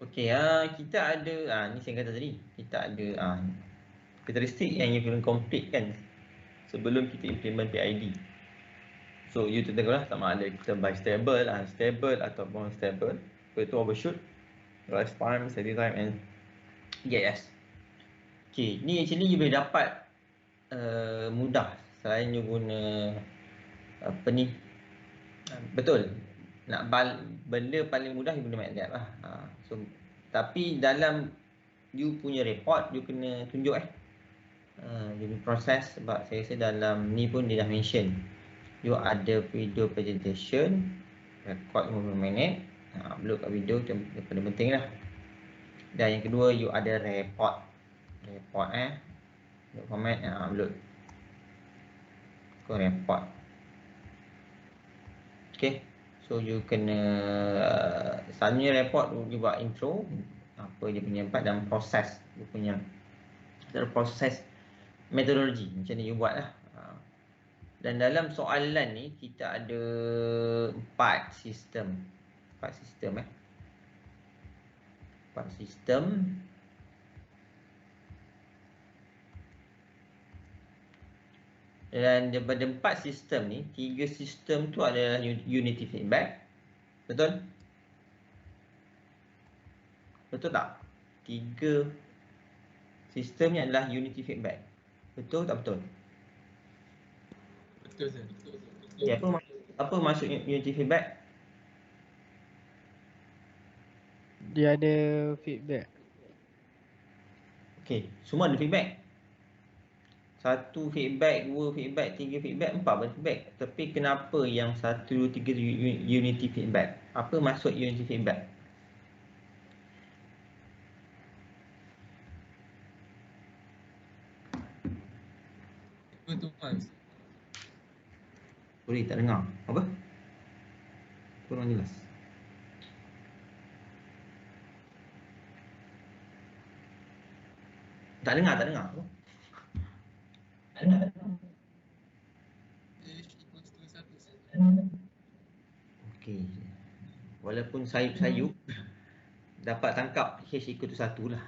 Okey, kita ada ni saya kata tadi, kita ada karakteristik yang you kena complete kan sebelum kita implement PID. So you tengoklah sama ada kita by stable, unstable ataupun stable. Lepas tu overshoot, rise time, steady time and EIS. Okey, ni actually you boleh dapat mudah selain you guna apa ni, betul nak benda paling mudah you guna MATLAB lah. So tapi dalam you punya report you kena tunjuk you proses, sebab saya rasa dalam ni pun dia dah mention you ada video presentation record 50 minit, upload kat video tu yang paling penting lah. Dan yang kedua you ada report format upload ke report. Okay, so you kena selalunya report you buat intro, apa dia punya part dan proses dia punya proses metodologi macam ni you buat lah. Dan dalam soalan ni kita ada 4 sistem. Dan daripada 4 sistem ni, 3 sistem tu adalah unity feedback. Betul? Betul tak? 3 sistem ni adalah unity feedback. Betul tak betul? Betul Sir. Ya, apa maksud unity feedback? Dia ada feedback. Okey, semua ada feedback. 1 feedback, 2 feedback, 3 feedback, 4 feedback. Tapi kenapa yang 1, 2, 3 unity feedback? Apa maksud unity feedback? Betul Mas. Sorry, tak dengar. Apa? Kurang jelas. Tak dengar. Apa? Okey. Walaupun sayup-sayup dapat tangkap H equal to 1 lah.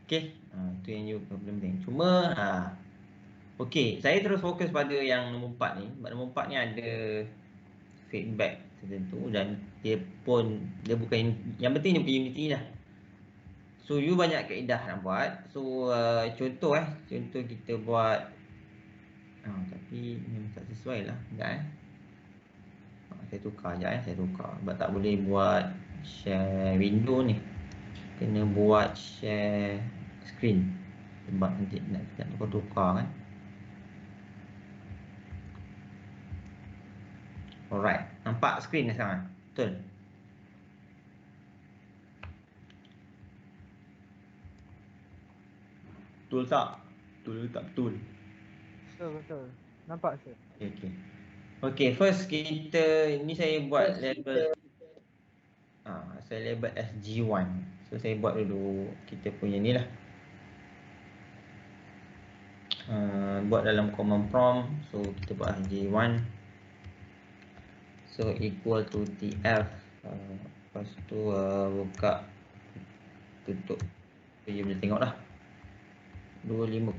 Okey, tu yang you problem penting. Cuma okey, saya terus fokus pada yang nombor 4 ni. Sebab nombor 4 ni ada feedback tertentu dan dia bukan yang penting dia bukan unity lah. So you banyak kaedah nak buat. So contoh kita buat tapi memang tak sesuai lah. Sekejap saya tukar sekejap saya tukar. Sebab tak boleh buat share window ni. Kena buat share screen. Sebab nanti nak tukar kan. Alright, nampak screen dah sekarang? Betul? Betul tak? Betul tak betul? Betul. Nampak Sir. Okay, first kita ni saya buat label saya label SG1. So saya buat dulu kita punya ni lah. Buat dalam command prompt. So kita buat J1. So equal to TF. Lepas tu buka, tutup. Dia boleh tengok lah. 250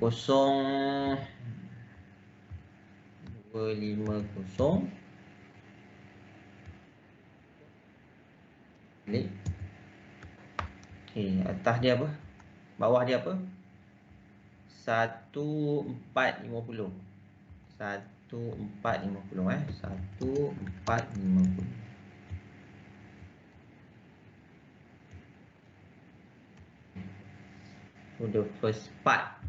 klik. Okay, atas dia apa? Bawah dia apa? 1450. 1450 1450. So the first part.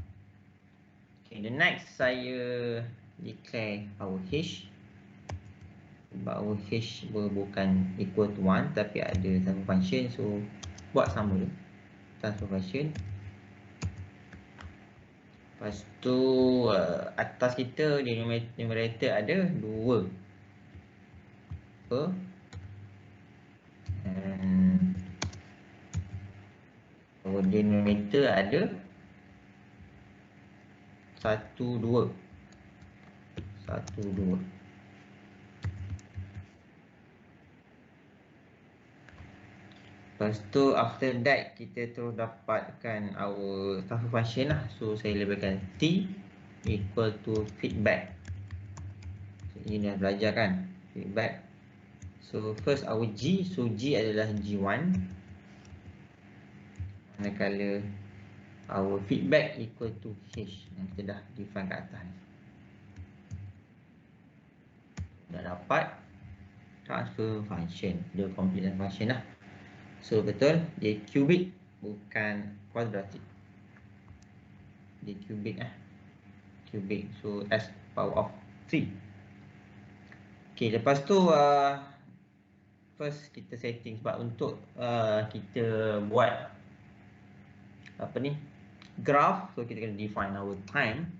Okay, the next saya declare our hash. Sebab our hash bukan equal to 1 tapi ada transfer function, so buat sama je. Transfer function. Lepas tu atas kita di numerator ada 2. And denominator ada 1, 2. Lepas tu after that kita terus dapatkan our transfer function lah. So saya labelkan T equal to feedback. So, ini dah belajar kan, feedback. So first our G, so G adalah G1. Manakala our feedback equal to H yang kita dah define kat atas ni. Dah dapat transfer function, dia complete function lah. So betul, dia cubic bukan quadratic. Dia cubic cubic, so S power of 3. Okay, lepas tu first kita setting, sebab untuk kita buat apa ni, graph, so kita kena define our time.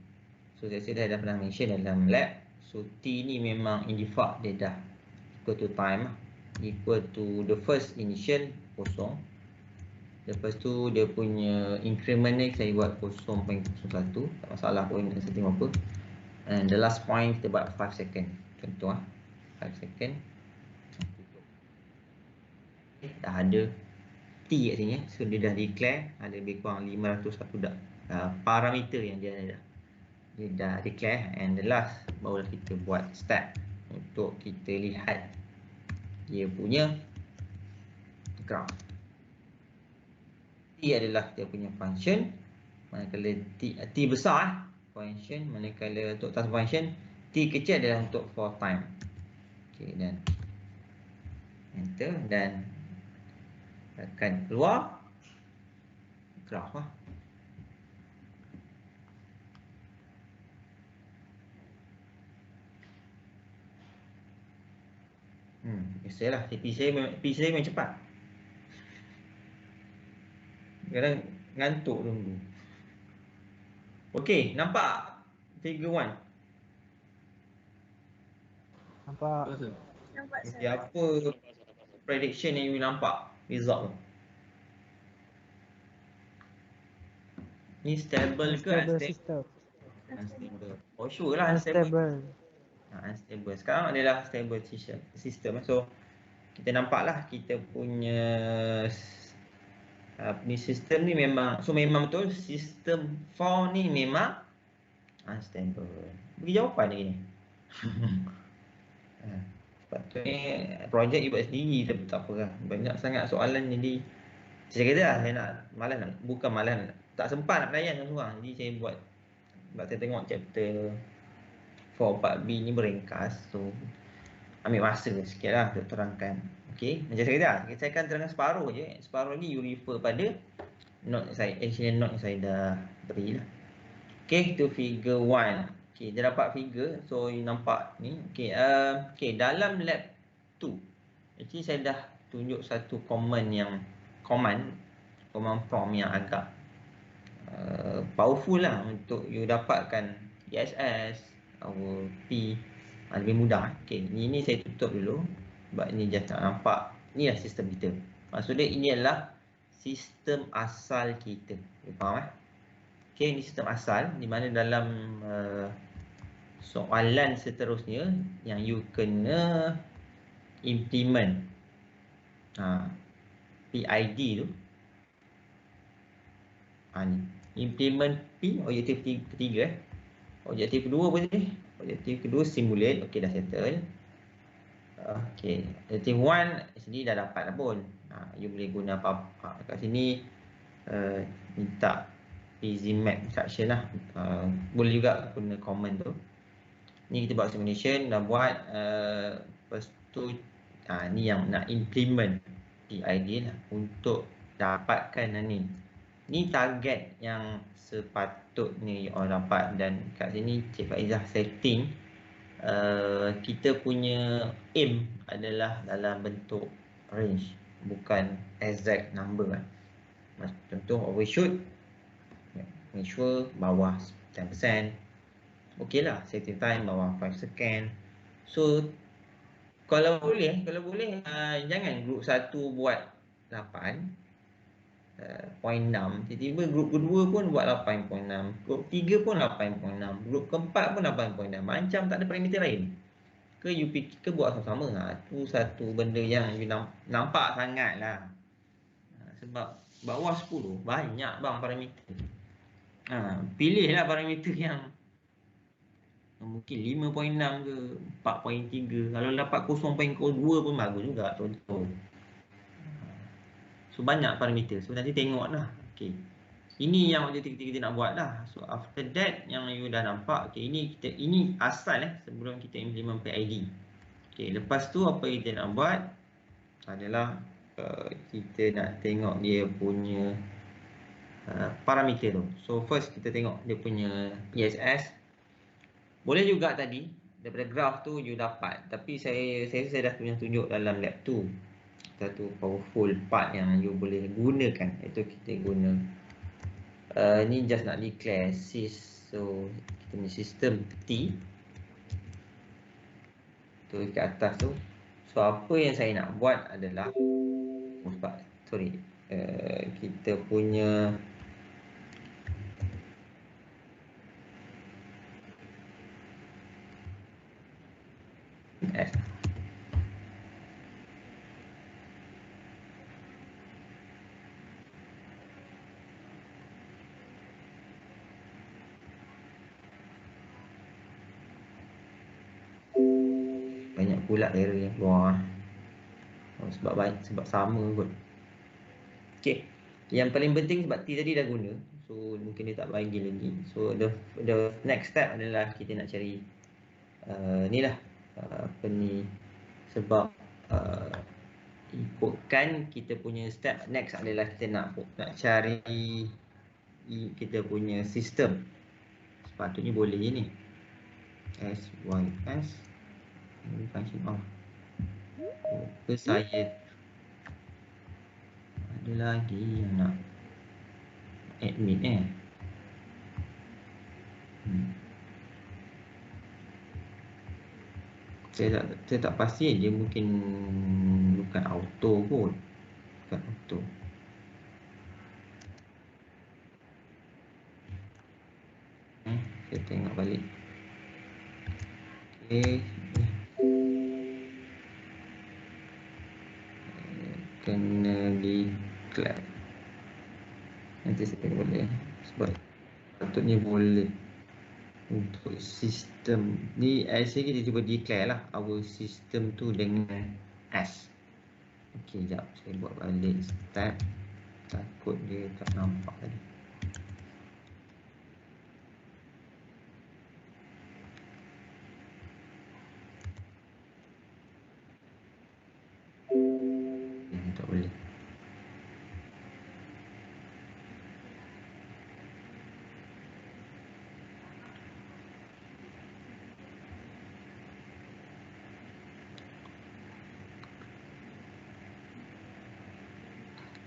So saya dah pernah mention dalam lab. So T ni memang in default dia dah equal to time, equal to the first initial kosong. Lepas tu dia punya increment ni saya buat 0.01, tak masalah pun setting apa. And the last point kita buat 5 second. Contoh 5 second. Dah ada T kat sini, so dia dah declare ada lebih kurang 501 parameter yang dia dah declare. And the last barulah kita buat step untuk kita lihat dia punya graph. T adalah dia punya function, manakala T besar function, manakala untuk transfer function T kecil adalah untuk for time. Okay, dan enter, dan akan keluar graph lah. Biasalah PC saya memang cepat. Kadang ngantuk tunggu. Okey, nampak figure 1? Nampak. Nampak Okay, sir. apa prediction yang you nampak result tu? Ni stable ke Unstable unstable? system. Unstable. Oh sure lah unstable. Unstable. Unstable. Sekarang adalah stable system. So kita nampaklah kita punya ni sistem ni memang, so memang betul sistem 4 ni memang unstable. Bagi jawapan lagi ni. Patutnya projek you buat sendiri, tapi tak apa lah. Banyak sangat soalan, jadi saya kata lah, saya nak malas nak, bukan malas nak, tak sempat nak layan seorang. Jadi saya buat, sebab saya tengok chapter 4, 4B ni beringkas, so ambil masa sikit lah untuk terangkan. Okay, macam saya kata lah, saya akan terangkan separuh je. Separuh ni you refer pada note saya, additional note yang saya dah beri lah. Okay, tu figure 1. Okay, dia dapat figure, so you nampak ni. Okay, dalam lab 2, actually saya dah tunjuk satu command prompt yang agak powerful lah untuk you dapatkan ESS atau P lebih mudah. Okay, ini saya tutup dulu sebab ini just nak nampak ni lah sistem kita. Maksudnya ini adalah sistem asal kita. You faham? Okay, ini sistem asal di mana dalam soalan seterusnya yang you kena implement PID tu. Ni implement P, objektif ketiga. Objektif kedua apa ni? Objektif kedua simulate. Okey, dah settle. Okey, objektif 1 sini dah dapat dah pun. You boleh guna apa-apa kat sini. Minta easy map instruction lah. Boleh juga guna command tu. Ni kita buat simulation, dah buat. Lepas tu ni yang nak implement PID lah untuk dapatkan ni. Ni target yang sepatutnya orang dapat, dan kat sini Cik Faizah setting kita punya aim adalah dalam bentuk range, bukan exact number kan. Contoh overshoot, make sure bawah 10%. Okey lah, setting time bawah 5 second. So kalau boleh jangan group 1 buat 8.6, tiba-tiba grup kedua pun buat 8.6, grup 3 pun 8.6, grup keempat pun 8.6. Macam tak ada parameter lain. Ke you fikir ke buat sama-sama? Tu satu benda yang you nampak sangat lah. Sebab bawah 10 banyak bang parameter. Pilihlah parameter yang mungkin 5.6 ke 4.3. Kalau dapat 0.02 pun bagus juga, contoh. So banyak parameter. So nanti tengok lah. Okay, ini yang objektif kita nak buat dah. So after that, yang you dah nampak, okay, ini asal sebelum kita implement PID. Okay, lepas tu apa kita nak buat adalah kita nak tengok dia punya parameter tu. So first kita tengok dia punya ESS. Boleh juga tadi daripada graph tu you dapat, tapi saya dah tunjuk dalam lab tu. Satu powerful part yang you boleh gunakan, iaitu kita guna ni just nak declare sys. So kita punya sistem T tu kat atas tu. So apa yang saya nak buat adalah kita punya S. Banyak pula error yang keluar. Sebab sama kot. Okay, yang paling penting sebab T tadi dah guna, so mungkin dia tak bagi lagi. So the next step adalah kita nak cari ni lah, apa ni, sebab ikutkan kita punya step next adalah kita nak cari kita punya sistem. Sepatutnya boleh je ni, SYS function of. Ke saya ada lagi yang nak admit saya tak pasti, dia mungkin bukan auto kot. Bukan auto. Saya tengok balik. Okay, kena declare. Nanti saya boleh, sebab patutnya boleh. Untuk sistem ni, actually kita cuba declare lah our system tu dengan S. Ok, sekejap saya buat balik step. Takut dia tak nampak tadi. Tak boleh.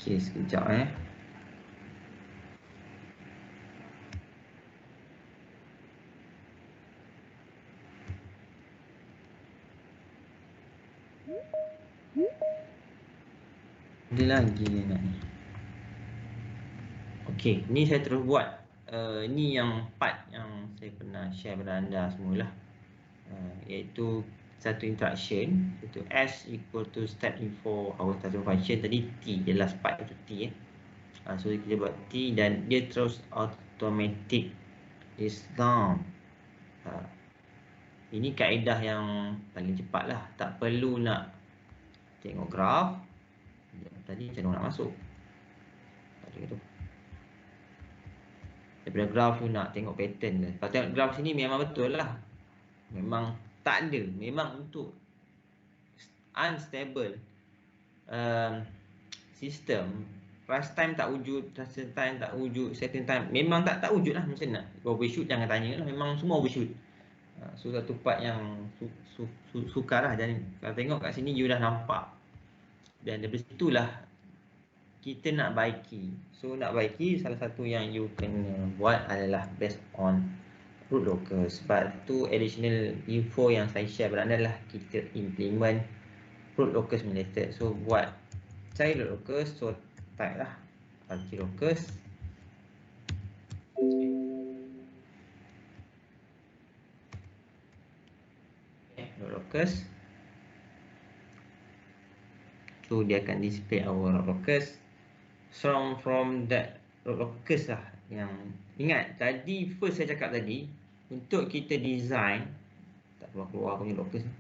Okay, sekejap Ada lagi nak ni. Okey, ni saya terus buat ni yang part yang saya pernah share pada anda semualah, iaitu satu interaction, iaitu S equal to step info our starting function. Tadi T, the last part itu T so kita buat T dan dia terus automatic is down. Ini kaedah yang paling cepat lah, tak perlu nak tengok graf. Tadi macam mana nak masuk tadi tu. Daripada graf tu nak tengok pattern dia. Kalau tengok graf sini memang betul lah, memang tak ada, memang untuk unstable sistem, rush time tak wujud, transition time tak wujud, setting time memang tak wujud lah. Macam nak overshoot jangan tanya lah, memang semua overshoot. So satu part yang sukar lah. Dan kalau tengok kat sini you dah nampak, dan daripada situlah kita nak baiki. So nak baiki, salah satu yang you kena buat adalah based on root locus. Sebab tu additional info yang saya share pada anda adalah kita implement root locus method. So buat cari root locus, so type lah arti locus. Root locus. So dia akan display our root locus. From that root locus lah yang ingat tadi first saya cakap tadi, untuk kita design, tak keluar punya locus ni.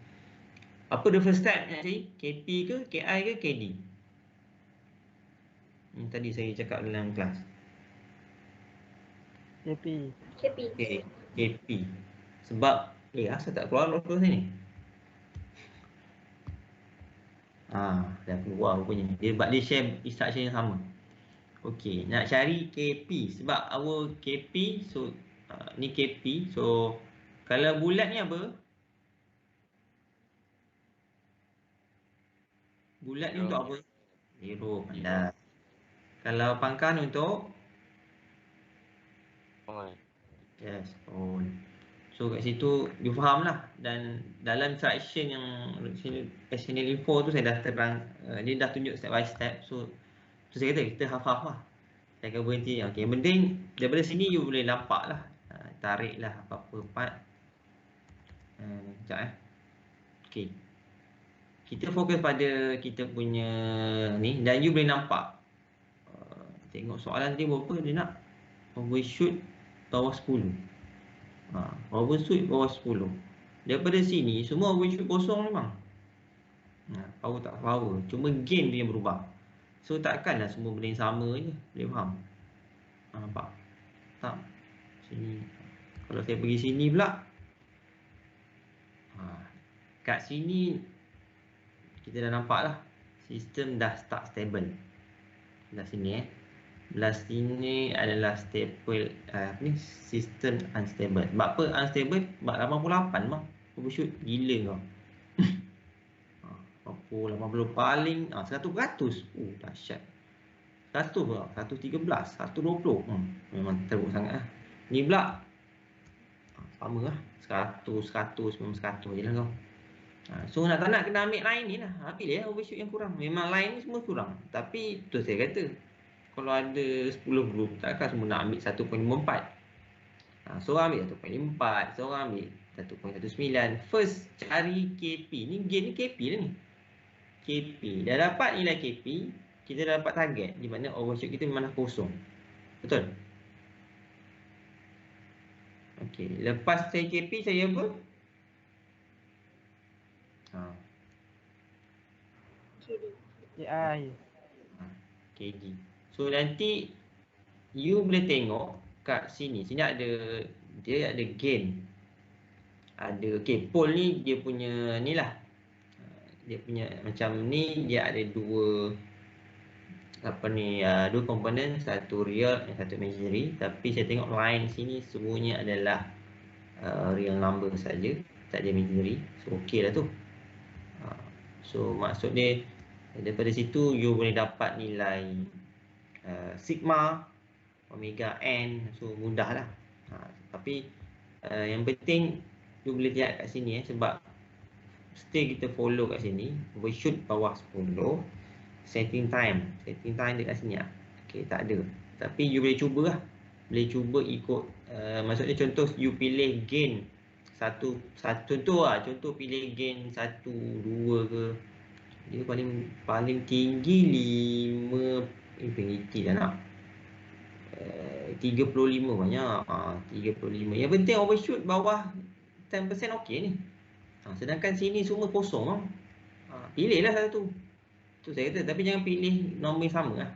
Apa the first step nak cari? KP ke, KI ke, KD? Yang tadi saya cakap dalam kelas. KP. Okay, KP. Sebab asal tak keluar locus ni? Dah keluar rupanya. Sebab dia share instruction yang sama. Okey, nak cari KP sebab our KP, so ni KP. So kalau bulat ni apa? Bulat ni untuk apa? 0, pandai. Kalau pangkal untuk on. yes, on. So kat situ you faham lah. Dan dalam instruction yang additional info tu saya dah terang, dia dah tunjuk step by step. So saya kata kita half-half lah. Saya akan berhenti. Okay, yang penting daripada sini you boleh nampak lah, tarik lah apa-apa part. Sekejap okay, kita fokus pada kita punya ni, dan you boleh nampak. Tengok soalan dia berapa dia nak overshoot bawah 10. Overshoot bawah 10. Daripada sini semua overshoot kosong memang. Power tak power, cuma gain dia yang berubah. So takkanlah semua benda yang sama je. Boleh faham? Nampak? Tak? Sini. Kalau saya pergi sini pula, kat sini kita dah nampak lah, sistem dah start stable. Belah sini belah sini adalah stable, sistem unstable. Sebab apa unstable? Sebab 88 bang. Overshoot gila kau. 80 paling 100%. Dahsyat. 100 berapa? 113, 120. Memang teruk sangat lah. Ni pula sama lah. 100 memang 100 je lah kau. So nak tak nak kena ambil line ni lah. Ambil dia overshoot yang kurang. Memang line ni semua kurang. Tapi tu saya kata, kalau ada 10 group, takkan semua nak ambil 1.54. Seorang ambil 1.4, seorang ambil 1.19. First cari KP. Ni gain ni KP lah ni. KP. Dah dapat nilai KP, kita dah dapat target, di mana overshoot kita memang dah kosong. Betul? Okey, lepas saya KP saya apa? KI. KD. So nanti you boleh tengok kat sini. Sini ada, dia ada gain. Ada, okay, pole ni dia punya ni lah. Dia punya macam ni, dia ada dua komponen, satu real dan satu imaginary. Tapi saya tengok line sini semuanya adalah real number saja, tak ada imaginary. So okey lah tu. So maksud dia daripada situ you boleh dapat nilai sigma, omega n. So mudah lah. Tapi yang penting you boleh lihat kat sini sebab still kita follow kat sini. Overshoot bawah 10. Setting time dekat sini lah. Okay, tak ada. Tapi you boleh cuba lah. Boleh cuba ikut, maksudnya contoh you pilih gain satu contoh lah, contoh pilih gain 1, 2 ke. Dia paling tinggi 5, penalty dah nak. 35 banyak. 35. Yang penting overshoot bawah 10% okey ni. Sedangkan sini semua kosong lah. Pilihlah satu. Tu saya kata, tapi jangan pilih nombor yang sama lah.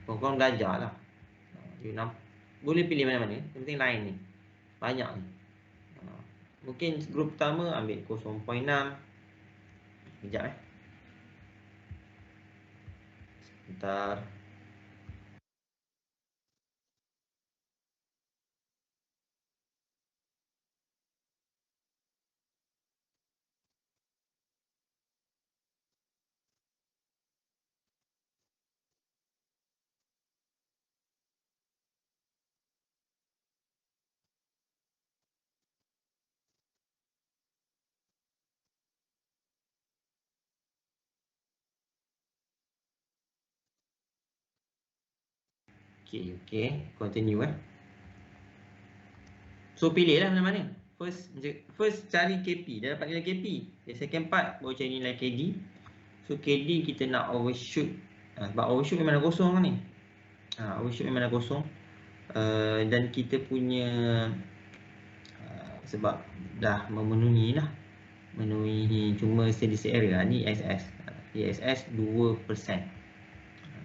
Korang belajar lah. Boleh pilih mana-mana. Yang penting line ni. Banyak ni. Mungkin grup pertama ambil 0.6. Sekejap Sebentar. Okay, continue So pilihlah mana-mana. First cari KP, dah dapat nilai KP. The second part baru cari nilai KD. So KD kita nak overshoot. Sebab overshoot memang dah kosong kan ni. Overshoot memang dah kosong. Dan kita punya sebab dah memenuhi lah. Memenuhi cuma steady state area. Ni SS. ISS 2%.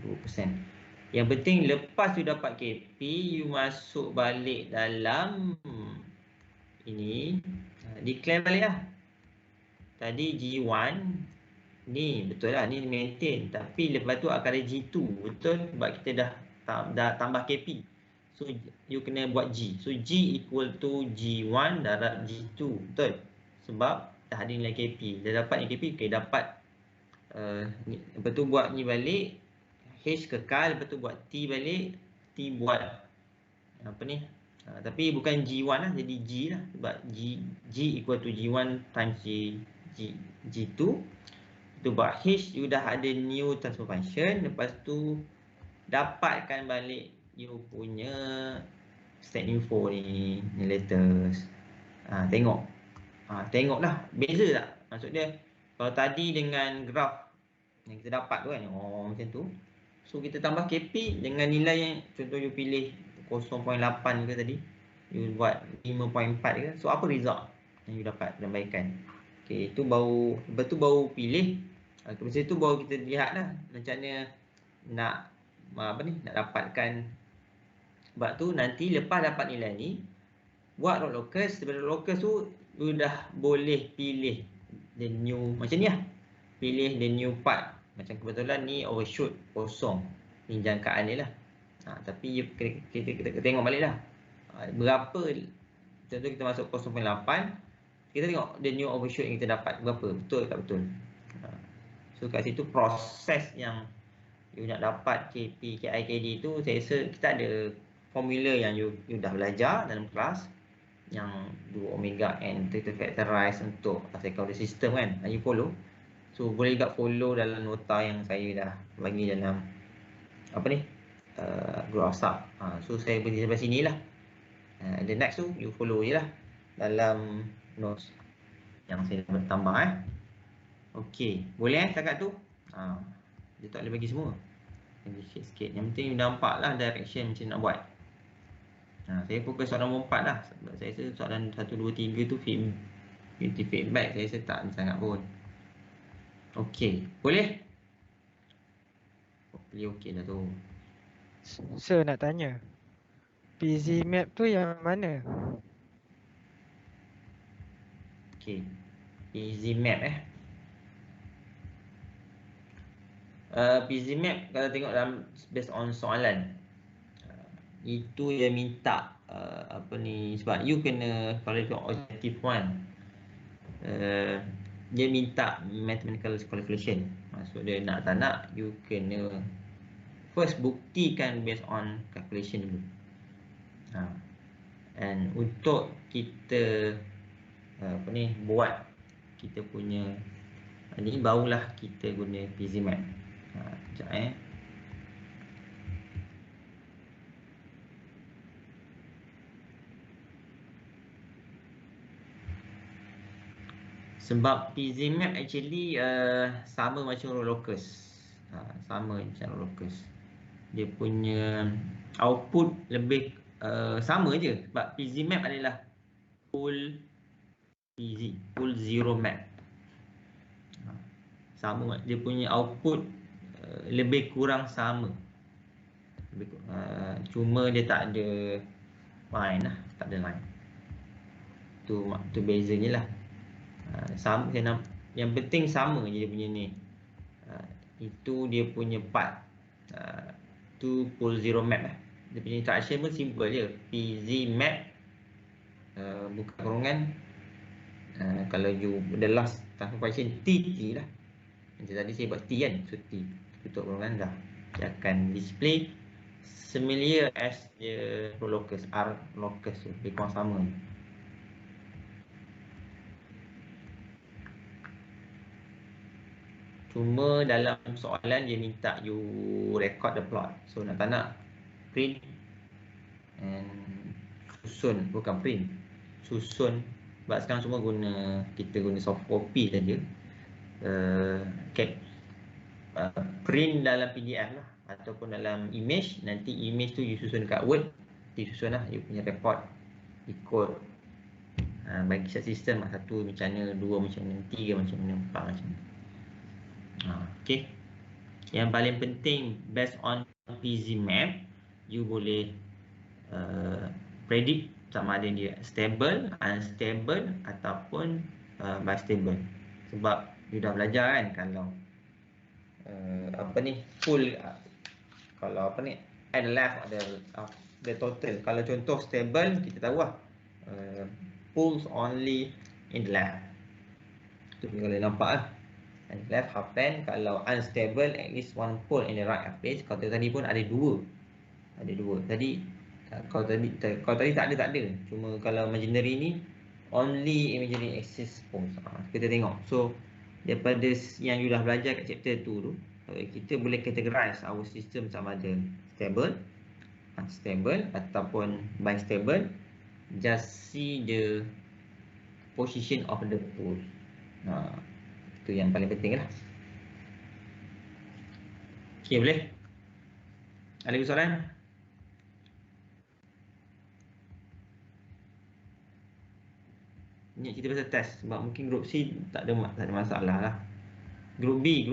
2%. Yang penting lepas you dapat KP, you masuk balik dalam ini, declare balik lah. Tadi G1 ni betul lah, ni maintain, tapi lepas tu akan ada G2, betul, sebab kita dah tambah KP. So you kena buat G. So G equal to G1 darab G2, betul, sebab dah ada nilai KP. Dah dapat nilai KP, okay, dapat lepas tu buat ni balik, H kekal, lepas tu buat T balik, T buat apa ni, tapi bukan G1 lah, jadi G lah, sebab G equal to G1 times G2. Itu buat H, you dah ada new transfer function, lepas tu dapatkan balik you punya state info ni latest. Tengoklah beza tak, maksud dia kalau tadi dengan graf yang kita dapat tu kan, macam tu. So kita tambah KP dengan nilai yang contoh you pilih 0.8 ke tadi, you buat 5.4 ke. So apa result yang you dapat lambaikan. Okay, itu baru, lepas tu baru pilih. Masa tu baru kita lihat lah macam mana nak nak dapatkan. Sebab tu nanti lepas dapat nilai ni, buat root locus. Daripada root locus tu you dah boleh pilih the new, macam ni lah, pilih the new part. Macam kebetulan ni overshoot kosong, ni jangkaan ni lah. Tapi kita tengok balik lah berapa. Contoh kita masuk 0.8, kita tengok the new overshoot yang kita dapat berapa, betul tak betul. So kat situ proses yang you nak dapat KP, KI, KD tu, saya rasa kita ada formula yang you dah belajar dalam kelas, yang 2 omega n kita factorize untuk secondary system kan, you follow. So boleh juga follow dalam nota yang saya dah bagi dalam group WhatsApp. So saya berhenti sampai sini lah. The next tu you follow je lah dalam notes yang saya dah bertambah Okay, boleh setakat tu. Dia tak boleh bagi semua, bagi sikit-sikit. Yang penting you nampak lah direction macam nak buat. Saya fokus soalan nombor 4 lah, sebab saya rasa soalan 1, 2, 3 tu feedback saya rasa tak sangat pun. Okey, boleh? Okey dah tu. Sir nak tanya, PZ map tu yang mana? Okey, PZ map PZ map kalau tengok dalam based on soalan, itu yang minta sebab you kena, kalau tengok objective 1, dia minta mathematical calculation. Maksud dia nak tak nak, you kena first buktikan based on calculation dulu. And untuk kita buat kita punya ni, barulah kita guna PZ map. Sekejap Sebab PZMap actually sama macam locus. Sama macam locus. Dia punya output lebih sama je. Sebab PZMap adalah full PZ, full zero map. Sama, dia punya output lebih kurang sama. Cuma dia tak ada line lah, tak ada line. Tu bezanya lah. Sama, yang penting sama je dia punya ni. Itu dia punya part. Tu full zero map lah. Dia punya instruction pun simple je. PZ map buka kurungan, kalau you the last transfer function T lah. Macam tadi saya buat T kan, so T tutup kurungan dah. Dia akan display similar as the locus, R locus tu, lebih kurang sama. Cuma dalam soalan dia minta you record the plot. So nak tak nak, print and susun, bukan print, susun. Sebab sekarang semua kita guna soft copy saja. Print dalam PDF lah ataupun dalam image. Nanti image tu you susun kat Word, disusun lah you punya report ikut bagi set sistem lah. 1 macam mana, 2 macam mana, 3 macam mana, 4 macam mana. Okay. Yang paling penting, based on PZMap, you boleh predict sama ada dia stable, unstable ataupun bistable. Sebab you dah belajar kan, kalau full, kalau at the left ada the total. Kalau contoh stable, kita tahu lah pulls only in the left. Tu kalau nampak lah, and left half pen. Kalau unstable, at least one pole in the right half place. Kalau tadi pun ada dua. Tadi kalau tadi tak ada. Cuma kalau imaginary ni only imaginary axis poles. Kita tengok. So daripada yang you dah belajar kat chapter 2 tu, kita boleh categorize our system sama ada stable, unstable ataupun bistable. Just see the position of the pole. Itu yang paling penting lah. Okay, boleh? Ada soalan? Ni cerita pasal test. Sebab mungkin group C tak ada masalah lah. Group B.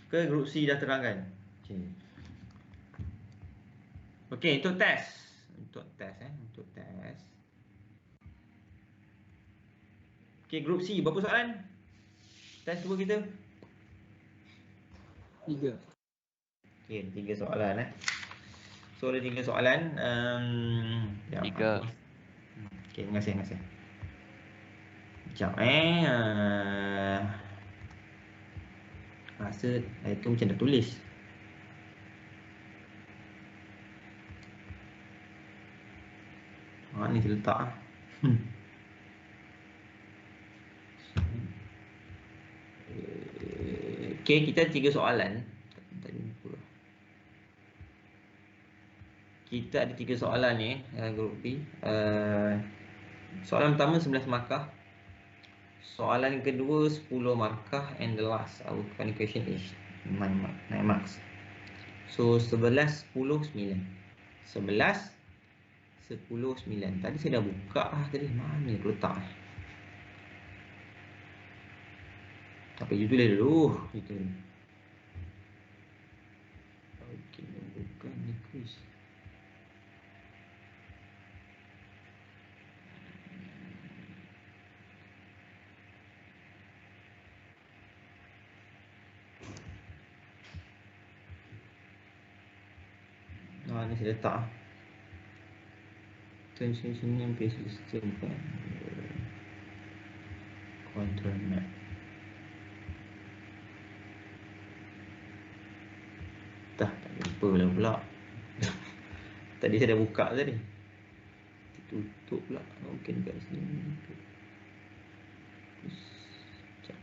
Ke group C dah terangkan? Okay, untuk test. Untuk test. Okay, group C berapa soalan? Test dua kita? 3. Okay, 3 soalan So ada 3 soalan. 3. Okay, terima kasih. Sekejap rasa itu macam dah tulis. Ni saya letak Okay, kita 3 soalan. Kita ada 3 soalan ni, group B. Soalan pertama 11 markah. Soalan kedua 10 markah. And the last, our final question is 9 marks. So 11, 10, 9. 11, 10, 9. Tadi saya dah buka tadi. Mana aku letak apa you tulis dulu. Itu. Okey, bukan ni quiz. Ni saya letak Tension based system control map. Tak lupa lah pula. Tadi saya dah buka tadi. Tutup pula. Mungkin kat sini. Sekejap.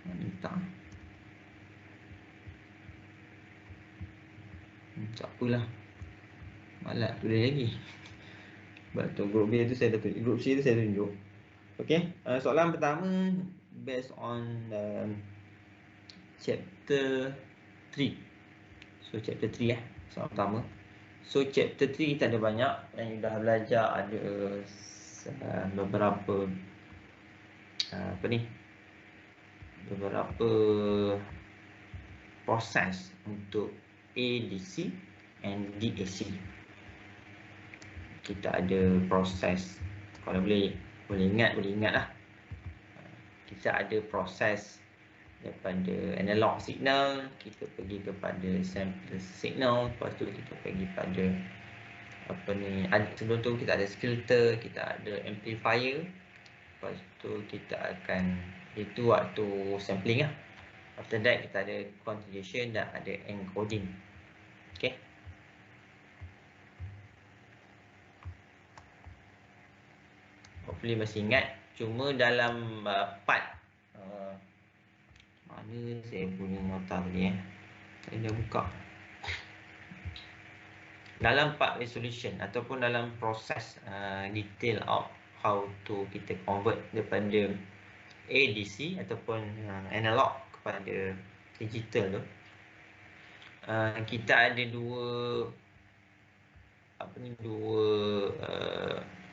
Mana letak? Tak apalah. Malah tulis lagi. Sebab tu group B tu saya dah tunjuk, group C tu saya tunjuk. Okay, soalan pertama based on chapter 3. So chapter 3 soalan pertama. So chapter 3 kita ada banyak yang dah belajar, ada beberapa beberapa proses untuk ADC and DAC. Kita ada proses, kalau boleh ingat lah. Kita ada proses daripada analog signal, kita pergi kepada sample signal, lepas tu kita pergi pada sebelum tu kita ada filter, kita ada amplifier, lepas tu kita akan, itu waktu sampling lah. After that kita ada conjugation dan ada encoding. Okay, hopefully masih ingat. Cuma dalam part mana saya punya nota tadi saya dah buka. Dalam part resolution ataupun dalam proses detail of how to kita convert daripada ADC ataupun analog kepada digital tu, kita ada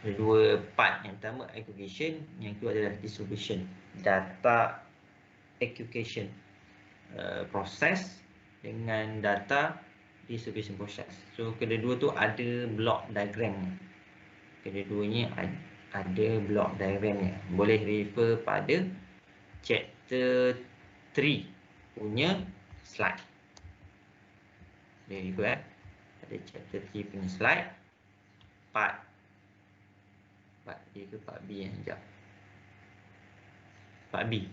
dua part. Yang pertama aggregation, yang kedua adalah distribution. Data aggregation proses dengan data distribution process. So kedua-dua tu ada block diagram. Kedua-duanya ada block diagramnya. Boleh refer pada chapter 3 punya slide. Boleh refer pada chapter 3 punya slide. Part A ke part B yang sekejap. Part B.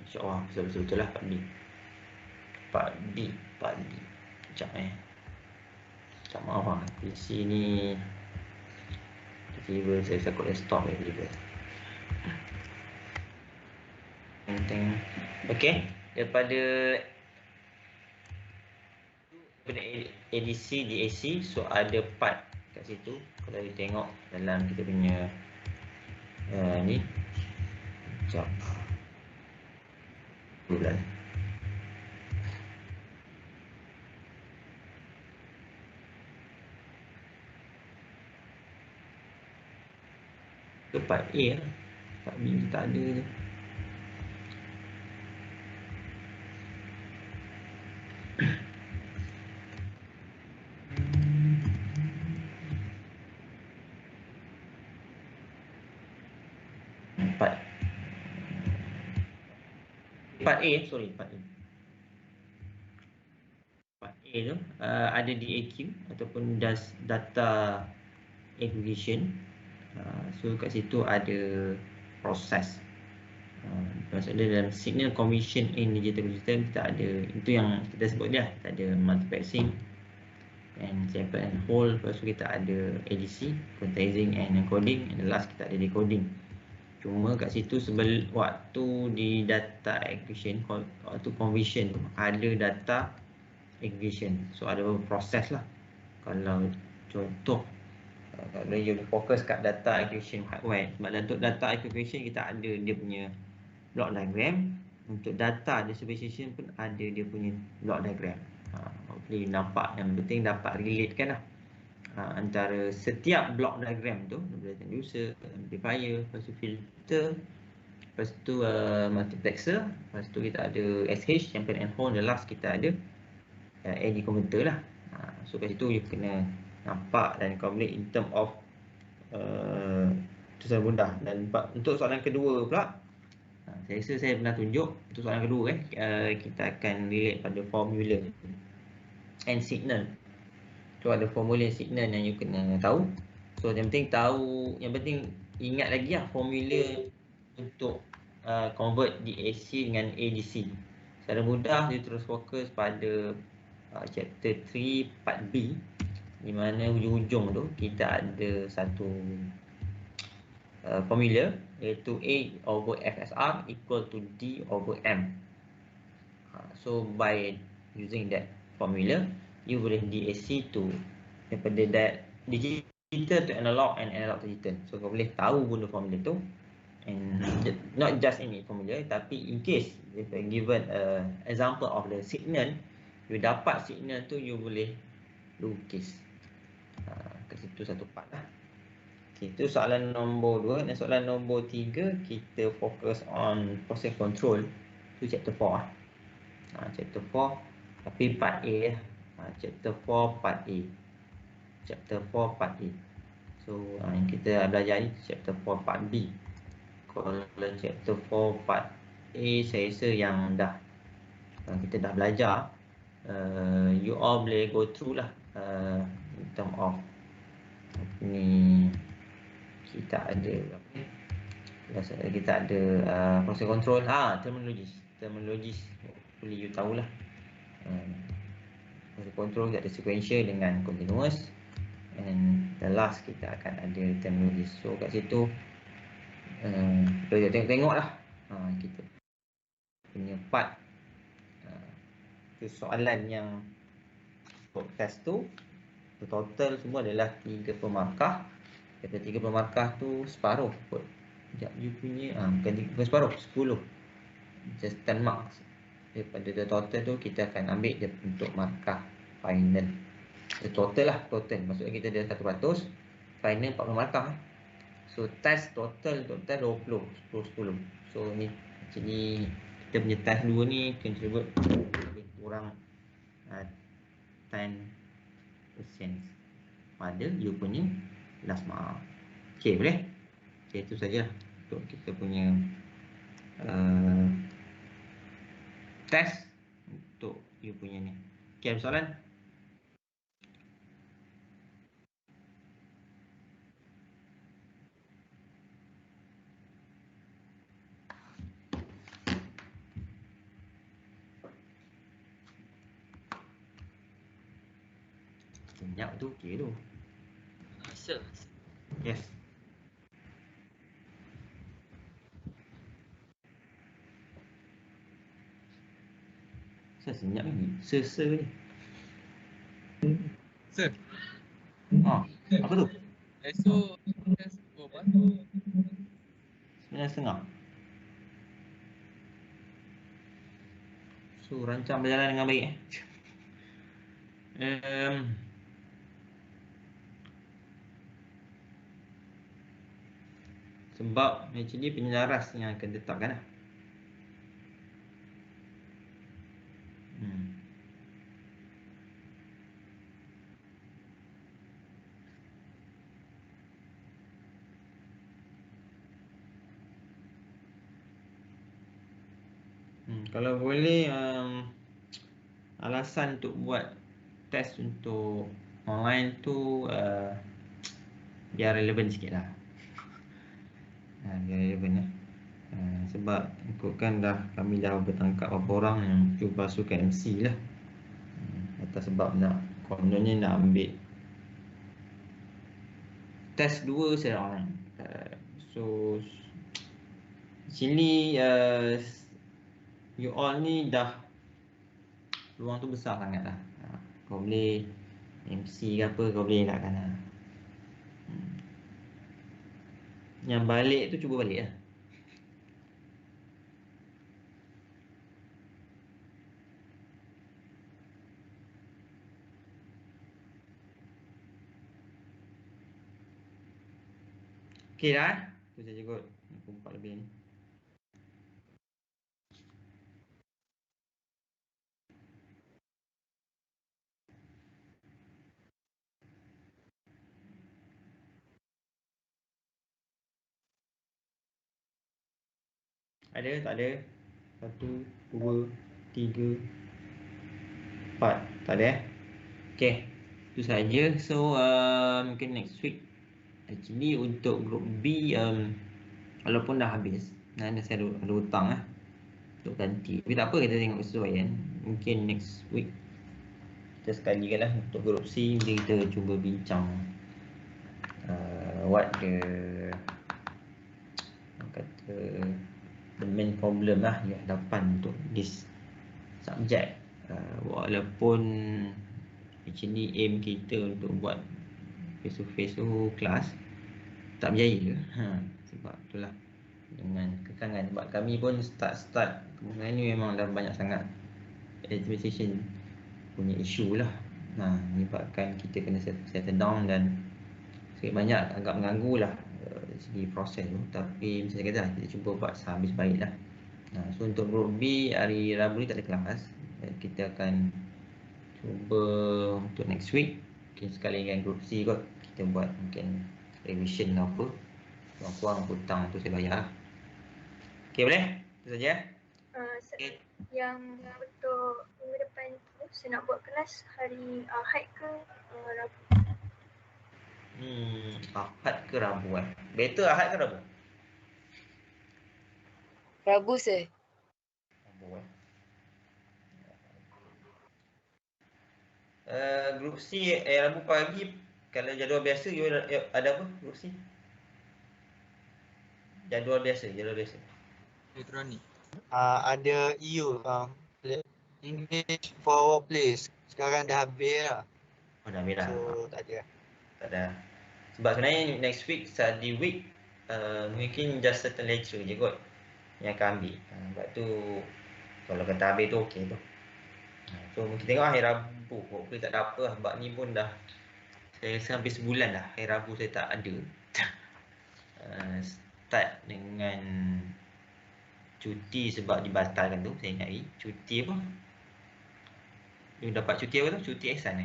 InsyaAllah betul-betul lah part B. Part B. Sekejap tak maaf lah, PC ni tiba-tiba saya sakut desktop tiba-tiba. Okay, daripada ADC, DAC, so ada part kat situ. Kalau kita tengok dalam kita punya ni, sekejap bulan. Part A lah, part B tak ada je. Part A tu ada DAQ ataupun data aggregation. So kat situ ada proses. Maksudnya dalam signal conversion in digital system kita ada, itu yang kita sebut dia, kita ada multiplexing and sample and hold. Lepas tu kita ada ADC, quantizing and encoding, and the last kita ada decoding. Cuma kat situ waktu di data aggregation, waktu conversion ada data aggregation. So ada beberapa proses lah. Kalau contoh, kalau you fokus kat data aggregation hardware, sebab untuk data aggregation kita ada dia punya block diagram. Untuk data distribution pun ada dia punya block diagram. Hopefully nampak, yang penting dapat relate kan lah. Antara setiap block diagram tu, user, amplifier, lepas tu filter, lepas tu multiplexer, lepas tu kita ada SH, sample and hold, the last kita ada AD converter lah. So kat situ you kena nampak dan calculate in term of tulisan mudah. Dan untuk soalan kedua pula, saya rasa saya pernah tunjuk. Untuk soalan kedua kita akan relate pada formula and signal. So ada formula signal yang you kena tahu. So yang penting ingat lagi lah formula untuk convert DAC dengan ADC. Secara mudah you terus fokus pada chapter 3 part B, di mana hujung-hujung tu kita ada satu formula, iaitu A over FSR equal to D over M. So by using that formula, you boleh DAC to daripada digital to analog and analog to digital. So kau boleh tahu guna formula tu, and not just any formula, tapi in case if given example of the signal, you dapat signal tu, you boleh lukis kat situ satu part lah. Okay, itu soalan nombor 2. Dan soalan nombor 3 kita fokus on process control. Tu chapter 4 lah. Chapter 4 tapi part A lah. Chapter 4 part A. Chapter 4 part A. So yang kita belajar ni chapter 4 part B. Kalau chapter 4 part A, saya rasa yang kita dah belajar, you all boleh go through lah, in term of ni kita ada process control, terminologis boleh you tahulah. Process control kita ada sequential dengan continuous, and the last kita akan ada terminologis. So kat situ kita tengok lah kita punya part soalan yang test tu total semua adalah 3 pemarkah. Kata 3 pemarkah tu separuh kot. Sekejap, you punya bukan separuh, 10. Just 10 marks. Daripada total tu kita akan ambil dia untuk markah final. Total lah, total. Maksudnya kita ada 100, final 40 markah. So test total 20, 10. So ni actually kita punya test 2 ni contribute lebih kurang 10% pada you punya last mark. Okay, boleh? Okay, itu saja untuk kita punya test untuk you punya ni. Okay, ada soalan? Senyap tu okey tu. Yes. Saya senyap ni. Ni. Sir, Apa tu? esok test pukul berapa? 9.30. So rancang berjalan dengan baik. Sebab actually penyelaras yang akan tetapkan lah. Kalau boleh alasan untuk buat test untuk online tu biar relevan sikit lah. Biar relevan lah. Sebab ikutkan kami dah bertangkap beberapa orang yang cuba masukkan MC lah. Atas sebab kononnya nak ambil test 2 secara online. So sini you all ni dah peluang tu besar sangat lah. Kau boleh MC ke apa, kau boleh elakkan lah. Yang balik tu cuba balik lah. Okey dah. Itu saja kot. 4 lebih ni. Ada? Tak ada? 1, 2, 3, 4. Tak ada? Okay. Itu saja. So mungkin next week. Actually untuk group B walaupun dah habis, saya ada hutang lah untuk ganti. Tapi tak apa, kita tengok kesesuaian. Mungkin next week kita sekali kan lah untuk group C. Jadi kita cuba bincang what the main problem lah yang hadapan untuk this subject Walaupun actually aim kita untuk buat face to face tu kelas tak berjaya. Sebab itulah dengan kekangan, sebab kami pun start kemungkinan ni memang dah banyak sangat administration punya isu lah. Menyebabkan kita kena settle down dan sikit banyak agak mengganggu lah dari segi proses tu. Tapi macam saya kata, kita cuba buat sehabis baik lah. So untuk group B, hari Rabu ni tak ada kelas. Kita akan cuba untuk next week, mungkin sekali dengan group C kot, kita buat mungkin revision ke apa. Kurang-kurang hutang tu saya bayar. Okay, boleh? Itu saja. Okay. Yang untuk minggu depan tu saya nak buat kelas hari Ahad ke Rabu? Ahad ke Rabu Better Ahad ke Rabu? Rabu sir. Rabu Grup C Rabu pagi, kalau jadual biasa ada apa grup C? Jadual biasa. Elektronik. Ada EU English for workplace. Sekarang dah habis lah. Dah habis dah. So tak ada. Sebab sebenarnya next week, study week, mungkin just certain lecture je kot yang akan ambil. Sebab tu kalau kata habis tu okey tu. So mungkin tengok hari Rabu. Hopefully tak ada apa lah. Sebab ni pun dah, saya rasa hampir sebulan dah hari Rabu saya tak ada. Start dengan cuti sebab dibatalkan tu. Saya ingat lagi cuti apa? Dia dapat cuti apa tu? Cuti ihsan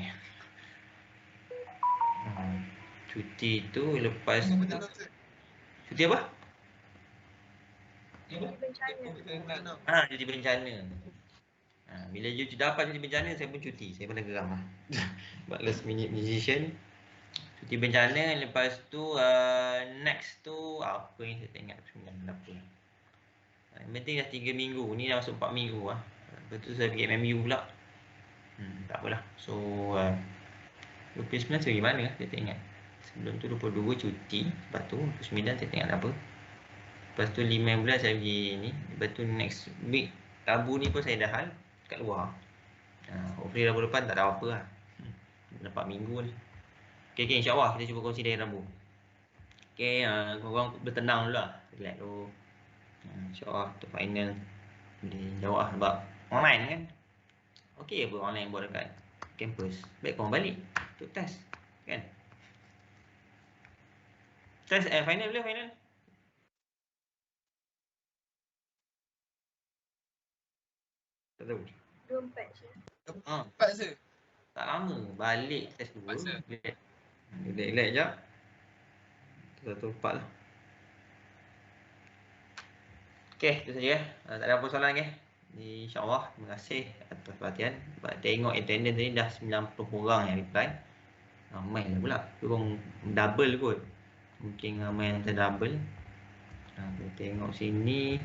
cuti tu lepas cuti apa? Bencana. Cuti bencana. Bila dapat cuti bencana, saya pun cuti. Saya pun dah geram lah. Buat last minute decision. Cuti bencana. Lepas tu next tu apa yang saya tak ingat sebenarnya apa. Yang penting dah 3 minggu. Ni dah masuk 4 minggu lah. Lepas tu saya pergi MMU pula. Tak apalah. So 29 saya pergi mana? Saya tak ingat. Sebelum tu 22 cuti. Lepas tu 29 saya tak ingat apa. Lepas tu 15 saya pergi ni. Lepas tu next week Rabu ni pun saya dah hal kat luar. Hopefully Rabu depan tak ada apa lah. Dapat minggu ni. Okay, insyaAllah kita cuba consider Rabu. Okay, korang bertenang dulu lah. Relax dulu. InsyaAllah untuk final boleh jawab lah sebab online kan. Okay apa online buat dekat campus. Baik korang balik untuk test kan. Test final boleh final? Tak tahu. 24 je. Cepat sir. Tak lama. Balik test dulu. Masa. Relax jap. Kita tu 4 lah. Okay, itu saja. Tak ada apa soalan ke? InsyaAllah. Terima kasih atas perhatian. Sebab tengok attendance tadi dah 90 orang yang reply. Ramai lah pula. Turun double kot. Mungkin ramai yang terdouble. Kita tengok sini.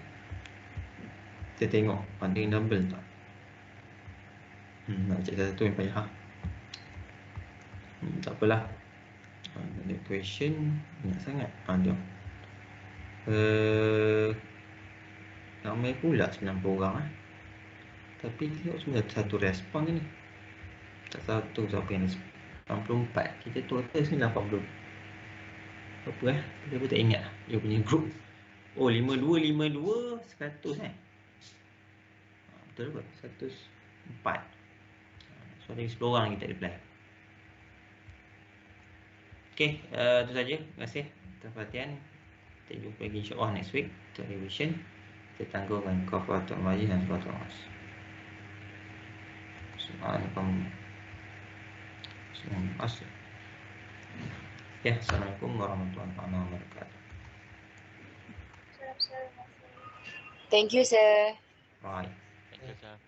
Kita tengok pandang double tak? Nak cek satu yang payah. Tak apalah. Ada question. Banyak sangat. Jom. Ramai pula 90 orang Tapi tengok semua satu respon ni. Tak satu siapa yang respon. 84. Kita total sini 80. Apa Kita pun tak ingat dia punya group. Oh 52 100 Betul kot 104. So ada 10 orang kita reply. Okay, itu saja. Terima kasih atas perhatian. Kita jumpa lagi insyaAllah next week untuk revision. Kita tangguhkan Kafaratul Majlis dan Suratul Nas. Assalamualaikum warahmatullahi wabarakatuh. Salam. Thank you sir. Right.